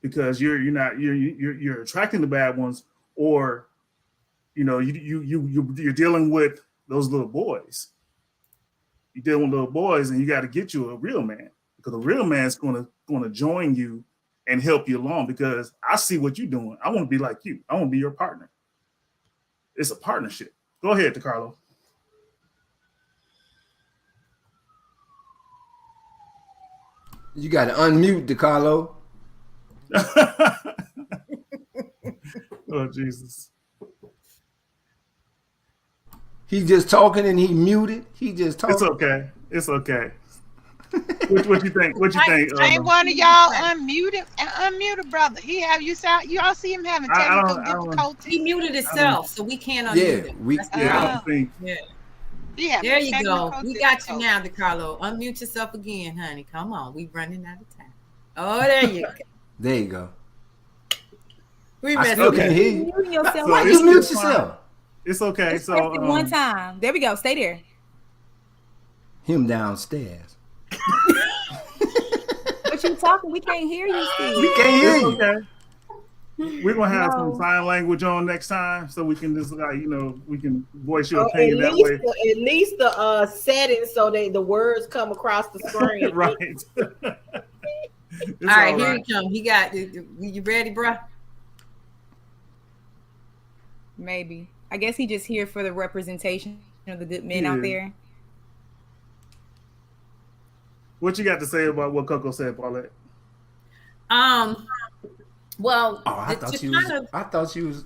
because you're attracting the bad ones, or you know you're dealing with those little boys. You're dealing with little boys, and you got to get you a real man, because a real man's gonna join you and help you along. Because I see what you're doing. I want to be like you. I want to be your partner. It's a partnership. Go ahead, DeCarlo. You got to unmute, DeCarlo. Oh, Jesus. He's just talking and he muted. He just talking. It's okay. It's okay. What you think? What you think? Ain't one of y'all unmuted? Unmuted, brother. He have you sound. You all see him having technical difficulties. He muted himself, so we can't unmute him. I don't think. Yeah. There you go. We got you now, DeCarlo. Unmute yourself again, honey. Come on. We running out of time. Oh, there you go. There you go. We I still can't hear you. Yourself. Why you mute yourself? It's okay. Just So press it one time. There we go. Stay there. Him downstairs. What you talking? We can't hear you, Steve. We can't hear you. Okay. We're gonna have some sign language on next time, so we can just we can voice your opinion that way. At least the settings so the words come across the screen. Right. All right, here you come. He got you ready, bro? Maybe. I guess he just here for the representation of the good men out there. What you got to say about what Coco said, Paulette? Well, I thought she was.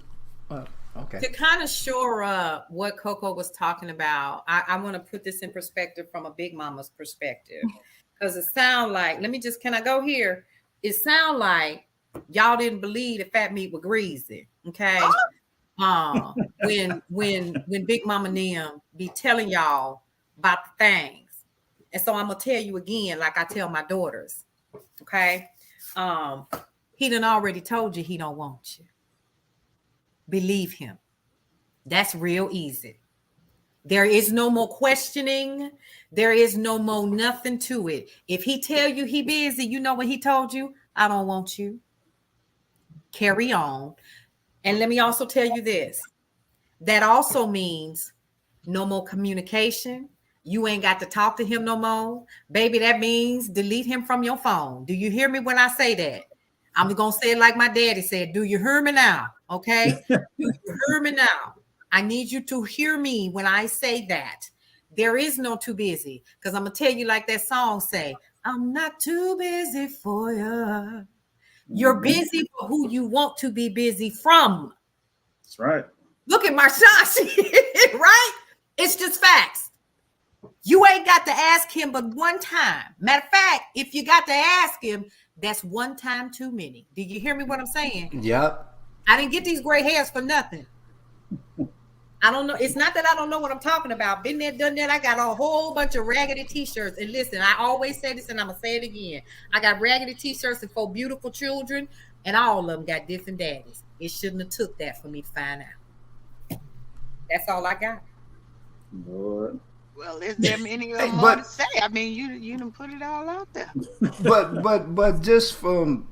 Okay. To kind of shore up what Coco was talking about, I want to put this in perspective from a big mama's perspective, because it sound like, can I go here? It sound like y'all didn't believe the fat meat was greasy, okay? When Big Mama Nim be telling y'all about the things. And so I'm gonna tell you again, like I tell my daughters, okay? He done already told you he don't want you. Believe him. That's real easy. There is no more questioning. There is no more nothing to it. If he tell you he busy, you know what he told you? I don't want you. Carry on. And let me also tell you this. That also means no more communication. You ain't got to talk to him no more. Baby, that means delete him from your phone. Do you hear me when I say that? I'm going to say it like my daddy said. Do you hear me now? Okay? Do you hear me now? I need you to hear me when I say that. There is no too busy. Because I'm going to tell you like that song say, I'm not too busy for you. You're busy for who you want to be busy from. That's right. Look at my shot, right? It's just facts. You ain't got to ask him but one time. Matter of fact, if you got to ask him, that's one time too many. Do you hear me what I'm saying? Yep. I didn't get these gray hairs for nothing. I don't know. It's not that I don't know what I'm talking about. Been there, done that. I got a whole bunch of raggedy t-shirts. And listen, I always say this and I'm going to say it again. I got raggedy t-shirts and 4 beautiful children, and all of them got different daddies. It shouldn't have took that for me to find out. That's all I got. Lord. Well, is there many of them more to say? I mean, you done put it all out there. But just from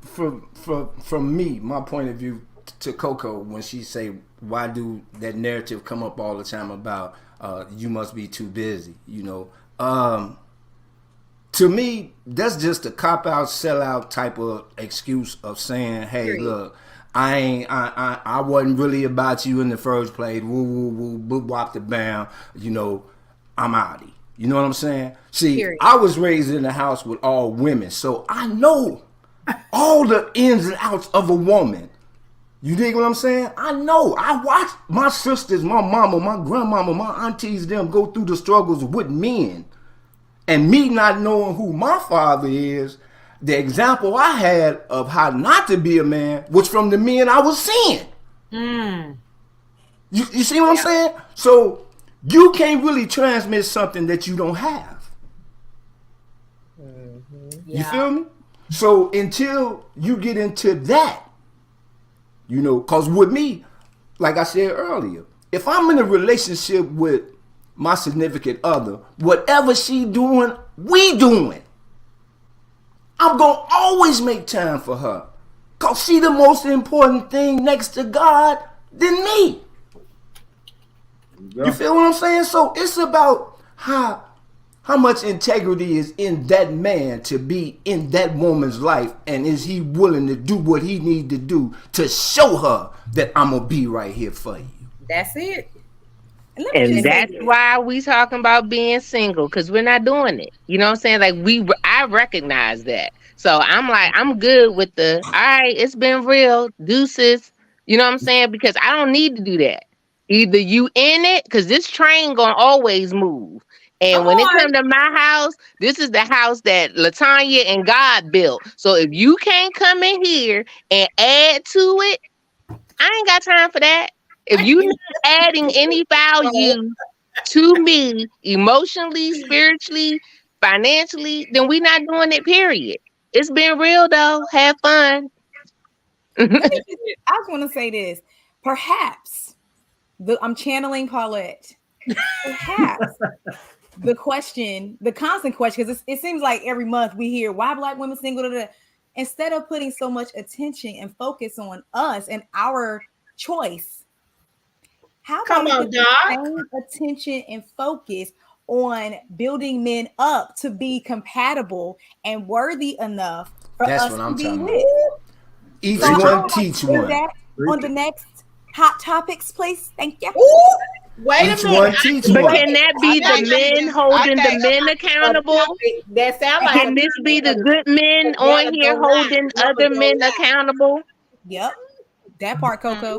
me, my point of view, to Coco, when she say, why do that narrative come up all the time about you must be too busy, you know? To me, that's just a cop-out, sell-out type of excuse of saying, hey, look, I wasn't really about you in the first place. Woo, woo, woo, boop, wop the bam. You know, I'm outie. You know what I'm saying? See, I was raised in a house with all women, so I know all the ins and outs of a woman. You dig what I'm saying? I know. I watched my sisters, my mama, my grandmama, my aunties, them go through the struggles with men. And me not knowing who my father is, the example I had of how not to be a man was from the men I was seeing. You see what I'm saying? So you can't really transmit something that you don't have. You feel me? So until you get into that, you know, because with me, like I said earlier, if I'm in a relationship with my significant other, whatever she doing, we doing. I'm going to always make time for her. Because she the most important thing next to God than me. You feel what I'm saying? So it's about how much integrity is in that man to be in that woman's life, and is he willing to do what he need to do to show her that I'm going to be right here for you. That's it. And that's why we talking about being single, because we're not doing it. You know what I'm saying? Like I recognize that. So I'm like, I'm good with all right, it's been real, deuces. You know what I'm saying? Because I don't need to do that. Either you in it, because this train gonna always move. And when it comes to my house, this is the house that Latanya and God built. So if you can't come in here and add to it, I ain't got time for that. If you're not adding any value to me emotionally, spiritually, financially, then we're not doing it, period. It's been real, though. Have fun. I just want to say this. Perhaps, I'm channeling Paulette. Perhaps the constant question, because it seems like every month we hear, why Black women single? Instead of putting so much attention and focus on us and our choice, how about we put attention and focus on building men up to be compatible and worthy enough for That's us what to I'm be talking with? about. Each one teach one. On the next hot topics, please. Thank you. Wait Each a minute. one teach But one. can that be the men holding the men accountable? That sounds like Can this be the good men on here holding other men accountable? Yep. That part, Coco.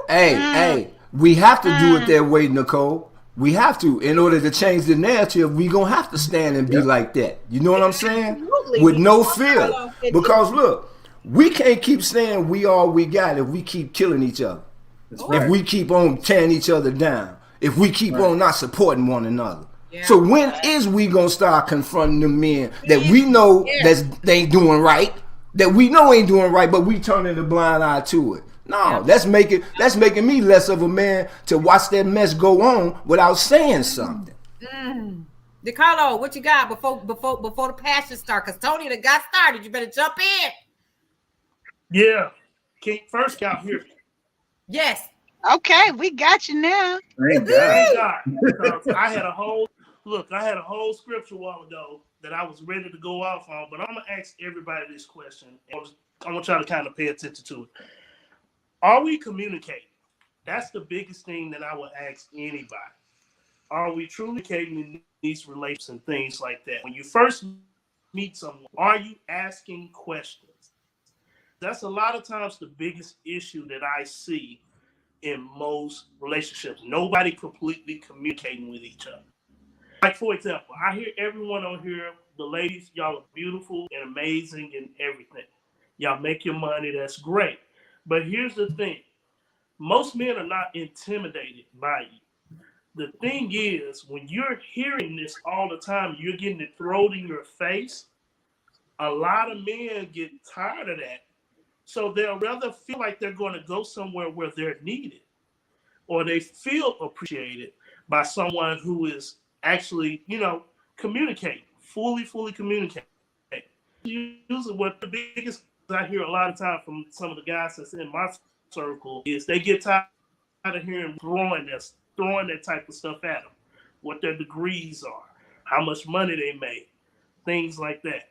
Hey, we have to do it that way, Nicole. We have to. In order to change the narrative, we going to have to stand and be like that. You know what I'm saying? Absolutely. With no fear. Because look, we can't keep saying we all we got if we keep killing each other. If we keep on tearing each other down. If we keep on not supporting one another. Yeah. So when is we going to start confronting the men that we know that they ain't doing right, that we know ain't doing right, but we turning the blind eye to it? No, that's making me less of a man to watch that mess go on without saying something. DeCarlo, what you got before the passion start? Because Tony that got started. You better jump in. Yeah. First out here. Yes. Okay, we got you now. Thank God. I had a whole scripture a while ago that I was ready to go off on, but I'm gonna ask everybody this question. I want y'all to kind of pay attention to it. Are we communicating? That's the biggest thing that I would ask anybody. Are we truly communicating in these relationships and things like that? When you first meet someone, are you asking questions? That's a lot of times the biggest issue that I see in most relationships. Nobody completely communicating with each other. Like, for example, I hear everyone on here, the ladies, y'all are beautiful and amazing and everything. Y'all make your money, that's great. But here's the thing. Most men are not intimidated by you. The thing is, when you're hearing this all the time, you're getting it thrown in your face, a lot of men get tired of that. So they'll rather feel like they're going to go somewhere where they're needed, or they feel appreciated by someone who is actually, communicating, fully communicating. Usually what the biggest I hear a lot of time from some of the guys that's in my circle is they get tired of hearing throwing that type of stuff at them, what their degrees are, how much money they make, things like that.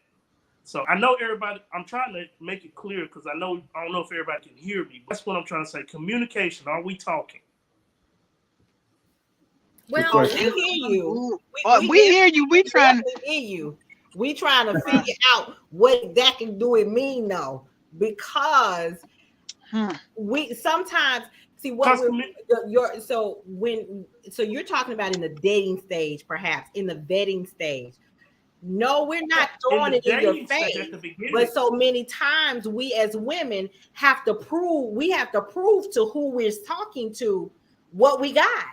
So I know everybody, I'm trying to make it clear because I don't know if everybody can hear me, but that's what I'm trying to say. Communication, are we talking? Well, we hear you. We hear you. We trying to hear you. We trying to figure out what that can do it mean though, because we sometimes see what so you're talking about in the dating stage, perhaps in the vetting stage. No, we're not throwing it in your face. But so many times we as women have to prove to who we're talking to what we got.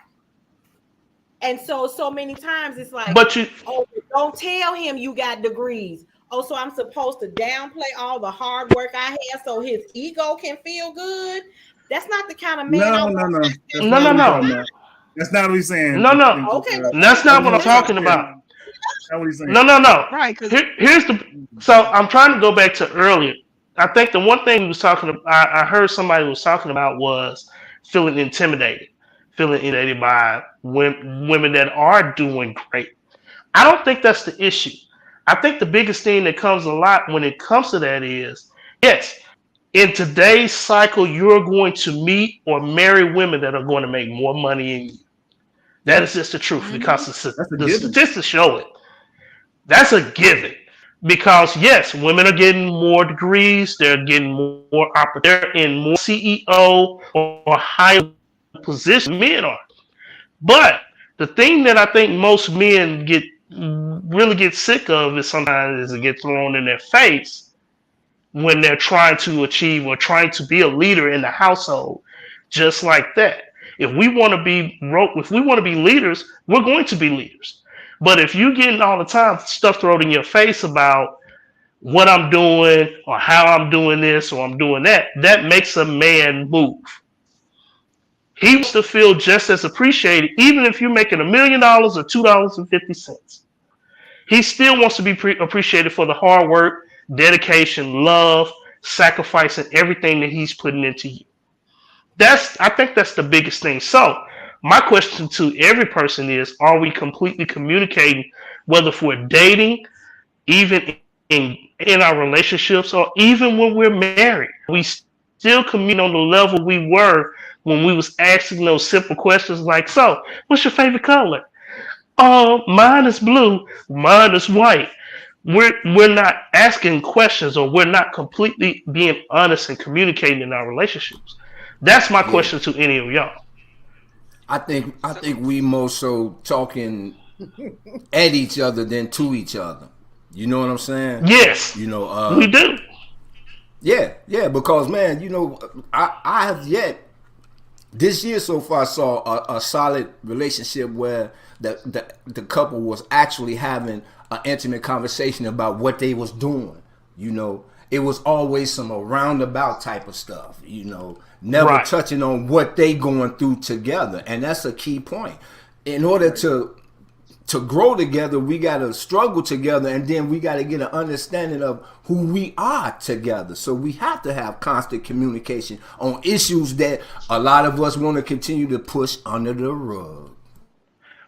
And so many times it's like, don't tell him you got degrees. Oh, so I'm supposed to downplay all the hard work I have so his ego can feel good. That's not the kind of man I want. No. That's not what he's saying. No. Okay. That's not what I'm talking about. No. Right. So I'm trying to go back to earlier. I think the one thing he was talking about, I heard somebody was talking about was feeling intimidated by women that are doing great. I don't think that's the issue. I think the biggest thing that comes a lot when it comes to that is, yes, in today's cycle, you're going to meet or marry women that are going to make more money than you. That is just the truth because the statistics show it. That's a given. Because yes, women are getting more degrees, they're getting more opportunities, they're in more CEO or higher position men are. But the thing that I think most men really get sick of is sometimes it gets thrown in their face when they're trying to achieve or trying to be a leader in the household, just like that. If we want to be leaders, we're going to be leaders. But if you're getting all the time stuff thrown in your face about what I'm doing or how I'm doing this or I'm doing that, that makes a man move. He wants to feel just as appreciated, even if you're making $1 million or $2.50. He still wants to be appreciated for the hard work, dedication, love, sacrifice, and everything that he's putting into you. I think that's the biggest thing. So my question to every person is, are we completely communicating, whether if we're dating, even in our relationships, or even when we're married? We still communicate on the level we were when we was asking those simple questions like, so, what's your favorite color? Oh, mine is blue, mine is white. We're not asking questions, or we're not completely being honest and communicating in our relationships. That's my question to any of y'all. I think we more so talking at each other than to each other. You know what I'm saying? Yes. You know, we do. Yeah, because man, I have yet this year so far saw a solid relationship where the couple was actually having an intimate conversation about what they was doing. You know, it was always some roundabout type of stuff, you know, never touching on what they going through together. And that's a key point. In order to grow together, we got to struggle together, and then we got to get an understanding of who we are together. So we have to have constant communication on issues that a lot of us want to continue to push under the rug.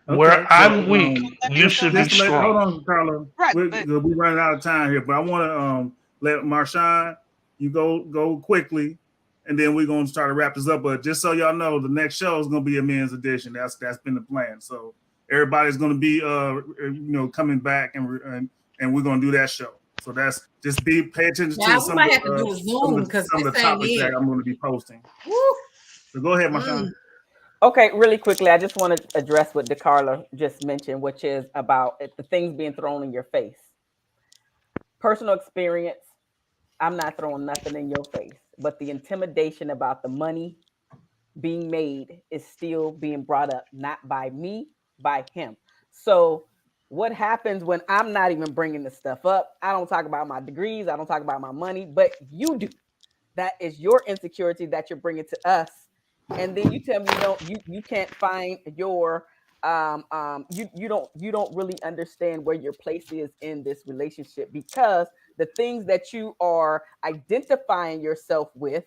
Where I'm weak, you should be strong. Hold on, Carla. Right, We're running out of time here, but I want to let Marshawn, you go quickly, and then we're going to start to wrap this up. But just so y'all know, the next show is going to be a men's edition. That's been the plan. So everybody's going to be coming back, and we're going to do that show. So that's just pay attention to some of the topics that I'm going to be posting. Woo. So go ahead, Marshawn. Okay, really quickly, I just want to address what DeCarla just mentioned, which is about the things being thrown in your face. Personal experience, I'm not throwing nothing in your face, but the intimidation about the money being made is still being brought up, not by me, by him. So what happens when I'm not even bringing this stuff up? I don't talk about my degrees, I don't talk about my money, but you do. That is your insecurity that you're bringing to us. And then you tell me you can't find your you don't really understand where your place is in this relationship, because the things that you are identifying yourself with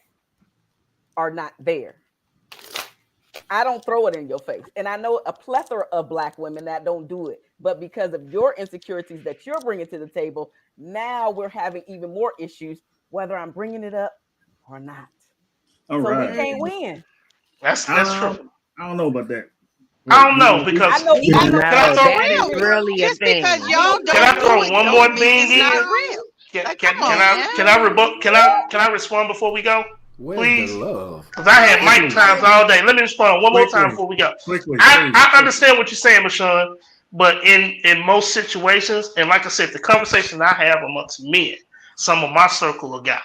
are not there. I don't throw it in your face. And I know a plethora of Black women that don't do it, but because of your insecurities that you're bringing to the table, now we're having even more issues, whether I'm bringing it up or not. All so right. we can't win. That's true. I don't know about that. I don't know, because that is really a thing. Because y'all don't can I throw one more thing in? Can I respond before we go? Please, because I had mic times all day. Let me respond one more time before we go. I understand what you're saying, Rashawn, but in most situations, and like I said, the conversations I have amongst men, some of my circle of guys,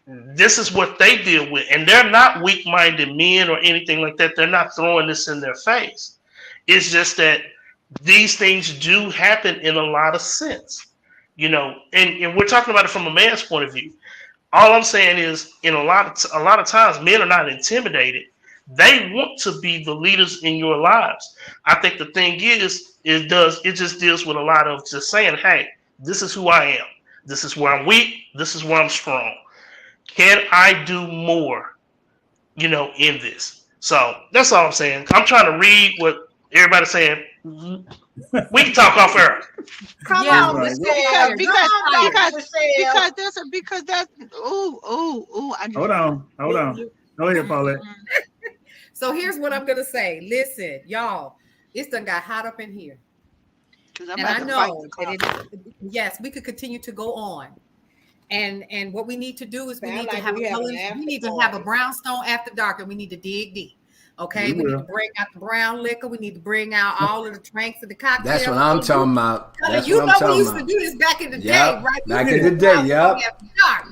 this is what they deal with, and they're not weak-minded men or anything like that. They're not throwing this in their face. It's just that these things do happen in a lot of sense, you know. And we're talking about it from a man's point of view. All I'm saying is, in a lot of times, men are not intimidated. They want to be the leaders in your lives. I think the thing is, it just deals with a lot of just saying, hey, this is who I am. This is where I'm weak. This is where I'm strong. Can I do more, in this? So that's all I'm saying. I'm trying to read what everybody's saying. We can talk off air. Come on, Michelle. Because that's Hold on. Go ahead, Paulette. So here's what I'm gonna say. Listen, y'all, it's done got hot up in here. And I know that yes, we could continue to go on. And what we need to do is we need to have a brownstone after dark, and we need to dig deep. Okay, we need to bring out the brown liquor. We need to bring out all of the drinks and the cocktails. That's what I'm talking about. We used to do this back in the day, right? Back in the day, dark,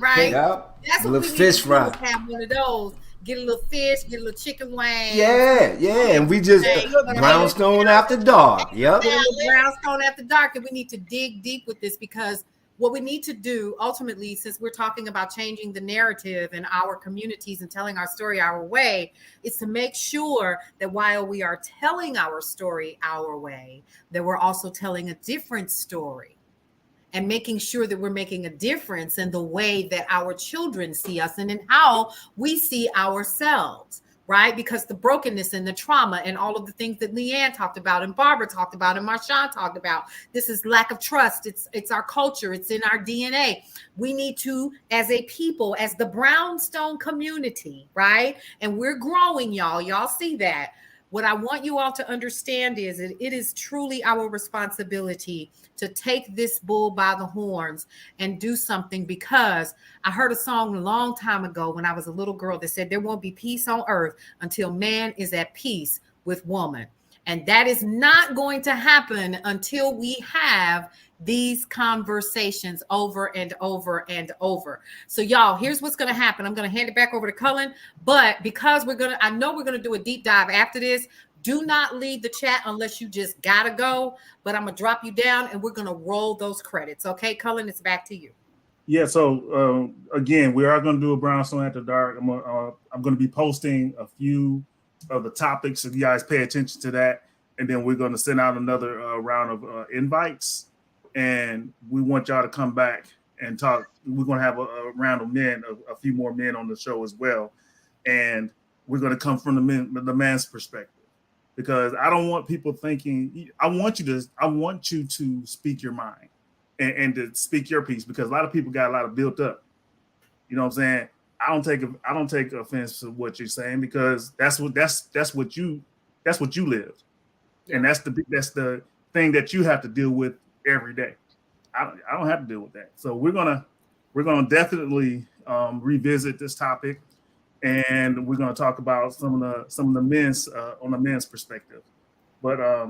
right? Yep. That's what we fish fry. Have one of those. Get a little fish, get a little chicken wing. Yeah, and we just brownstone after dark. Yep. Brownstone after dark, and we need to dig deep with this, because what we need to do ultimately, since we're talking about changing the narrative in our communities and telling our story our way, is to make sure that while we are telling our story our way, that we're also telling a different story, and making sure that we're making a difference in the way that our children see us and in how we see ourselves. Right? Because the brokenness and the trauma and all of the things that Leanne talked about and Barbara talked about and Marshawn talked about, this is lack of trust. It's our culture. It's in our DNA. We need to, as a people, as the brownstone community, right? And we're growing, y'all. Y'all see that. What I want you all to understand is that it is truly our responsibility to take this bull by the horns and do something, because I heard a song a long time ago when I was a little girl that said there won't be peace on earth until man is at peace with woman. And that is not going to happen until we have these conversations over and over and over. So y'all, here's what's going to happen. I'm going to hand it back over to Cullen, but because I know we're going to do a deep dive after this. Do not leave the chat unless you just got to go, but I'm going to drop you down and we're going to roll those credits. Okay, Cullen, it's back to you. Yeah. So again, we are going to do a Brownstone After Dark. I'm going to be posting a few of the topics, so you guys pay attention to that, and then we're going to send out another round of invites, and we want y'all to come back and talk. We're going to have a round of men, a few more men on the show as well, and we're going to come from the man's perspective, because I don't want people thinking. I want you to speak your mind and to speak your piece, because a lot of people got a lot of built up. You know what I'm saying? I don't take offense to what you're saying, because that's what you lived, and that's the thing that you have to deal with every day. I don't have to deal with that. So we're gonna definitely revisit this topic, and we're gonna talk about some of the men's on the men's perspective. But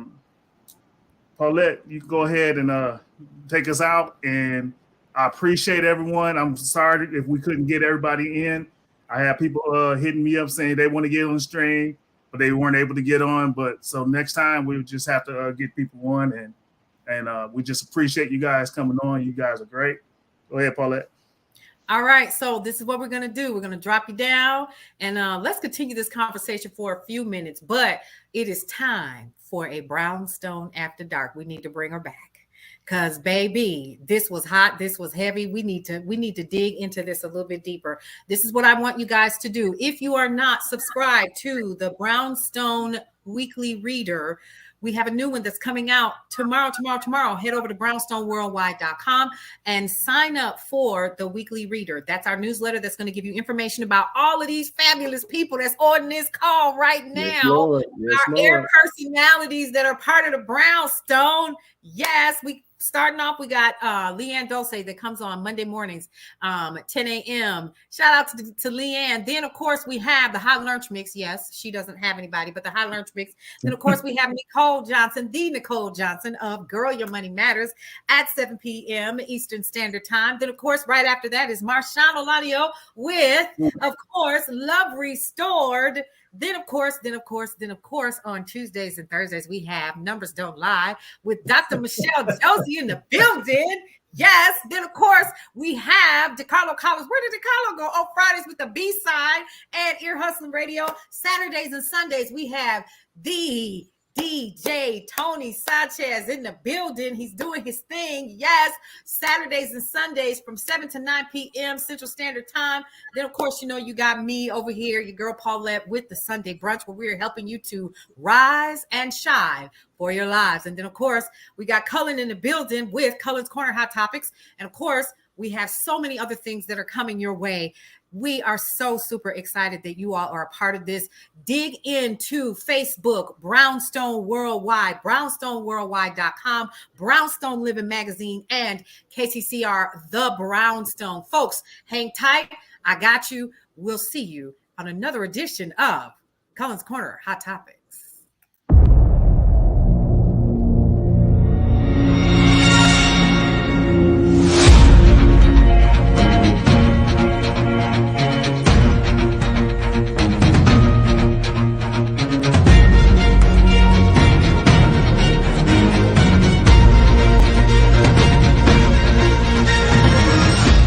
Paulette, you can go ahead and take us out, and I appreciate everyone. I'm sorry if we couldn't get everybody in. I have people hitting me up saying they want to get on the stream, but they weren't able to get on. But so next time we just have to get people on, and we just appreciate you guys coming on. You guys are great. Go ahead, Paulette. All right, so this is what we're going to do. We're going to drop you down, and let's continue this conversation for a few minutes, but it is time for a Brownstone After Dark. We need to bring her back, because baby, this was hot, this was heavy. We need to dig into this a little bit deeper. This is what I want you guys to do. If you are not subscribed to the Brownstone Weekly Reader, we have a new one that's coming out tomorrow. Head over to brownstoneworldwide.com and sign up for the Weekly Reader. That's our newsletter that's going to give you information about all of these fabulous people that's on this call right now. Yes, Lord. Yes, our Lord. air personalities that are part of the Brownstone. Yes, starting off, we got Leanne Dulce that comes on Monday mornings at 10 a.m. Shout out to Leanne. Then, of course, we have the Hot Lunch Mix. Yes, she doesn't have anybody, but the Hot Lunch Mix. Then, of course, we have Nicole Johnson, the Nicole Johnson of Girl Your Money Matters at 7 p.m. Eastern Standard Time. Then, of course, right after that is Marshawn Olanio with, of course, Love Restored. Then, of course, on Tuesdays and Thursdays, we have Numbers Don't Lie with Dr. Michelle Josie in the building. Yes. Then, of course, we have DeCarlo Collins. Where did DeCarlo go? Oh, Fridays with the B-side and Ear Hustling Radio. Saturdays and Sundays, we have the DJ Tony Sanchez in the building. He's doing his thing. Yes. Saturdays and Sundays from 7 to 9 p.m. Central Standard Time. Then, of course, you got me over here, your girl Paulette, with the Sunday Brunch, where we're helping you to rise and shine for your lives. And then, of course, we got Cullen in the building with Cullen's Corner Hot Topics. And, of course, we have so many other things that are coming your way. We are so super excited that you all are a part of this. Dig into Facebook, Brownstone Worldwide, brownstoneworldwide.com, Brownstone Living Magazine, and KCCR, The Brownstone. Folks, hang tight. I got you. We'll see you on another edition of Cullen's Corner Hot Topic.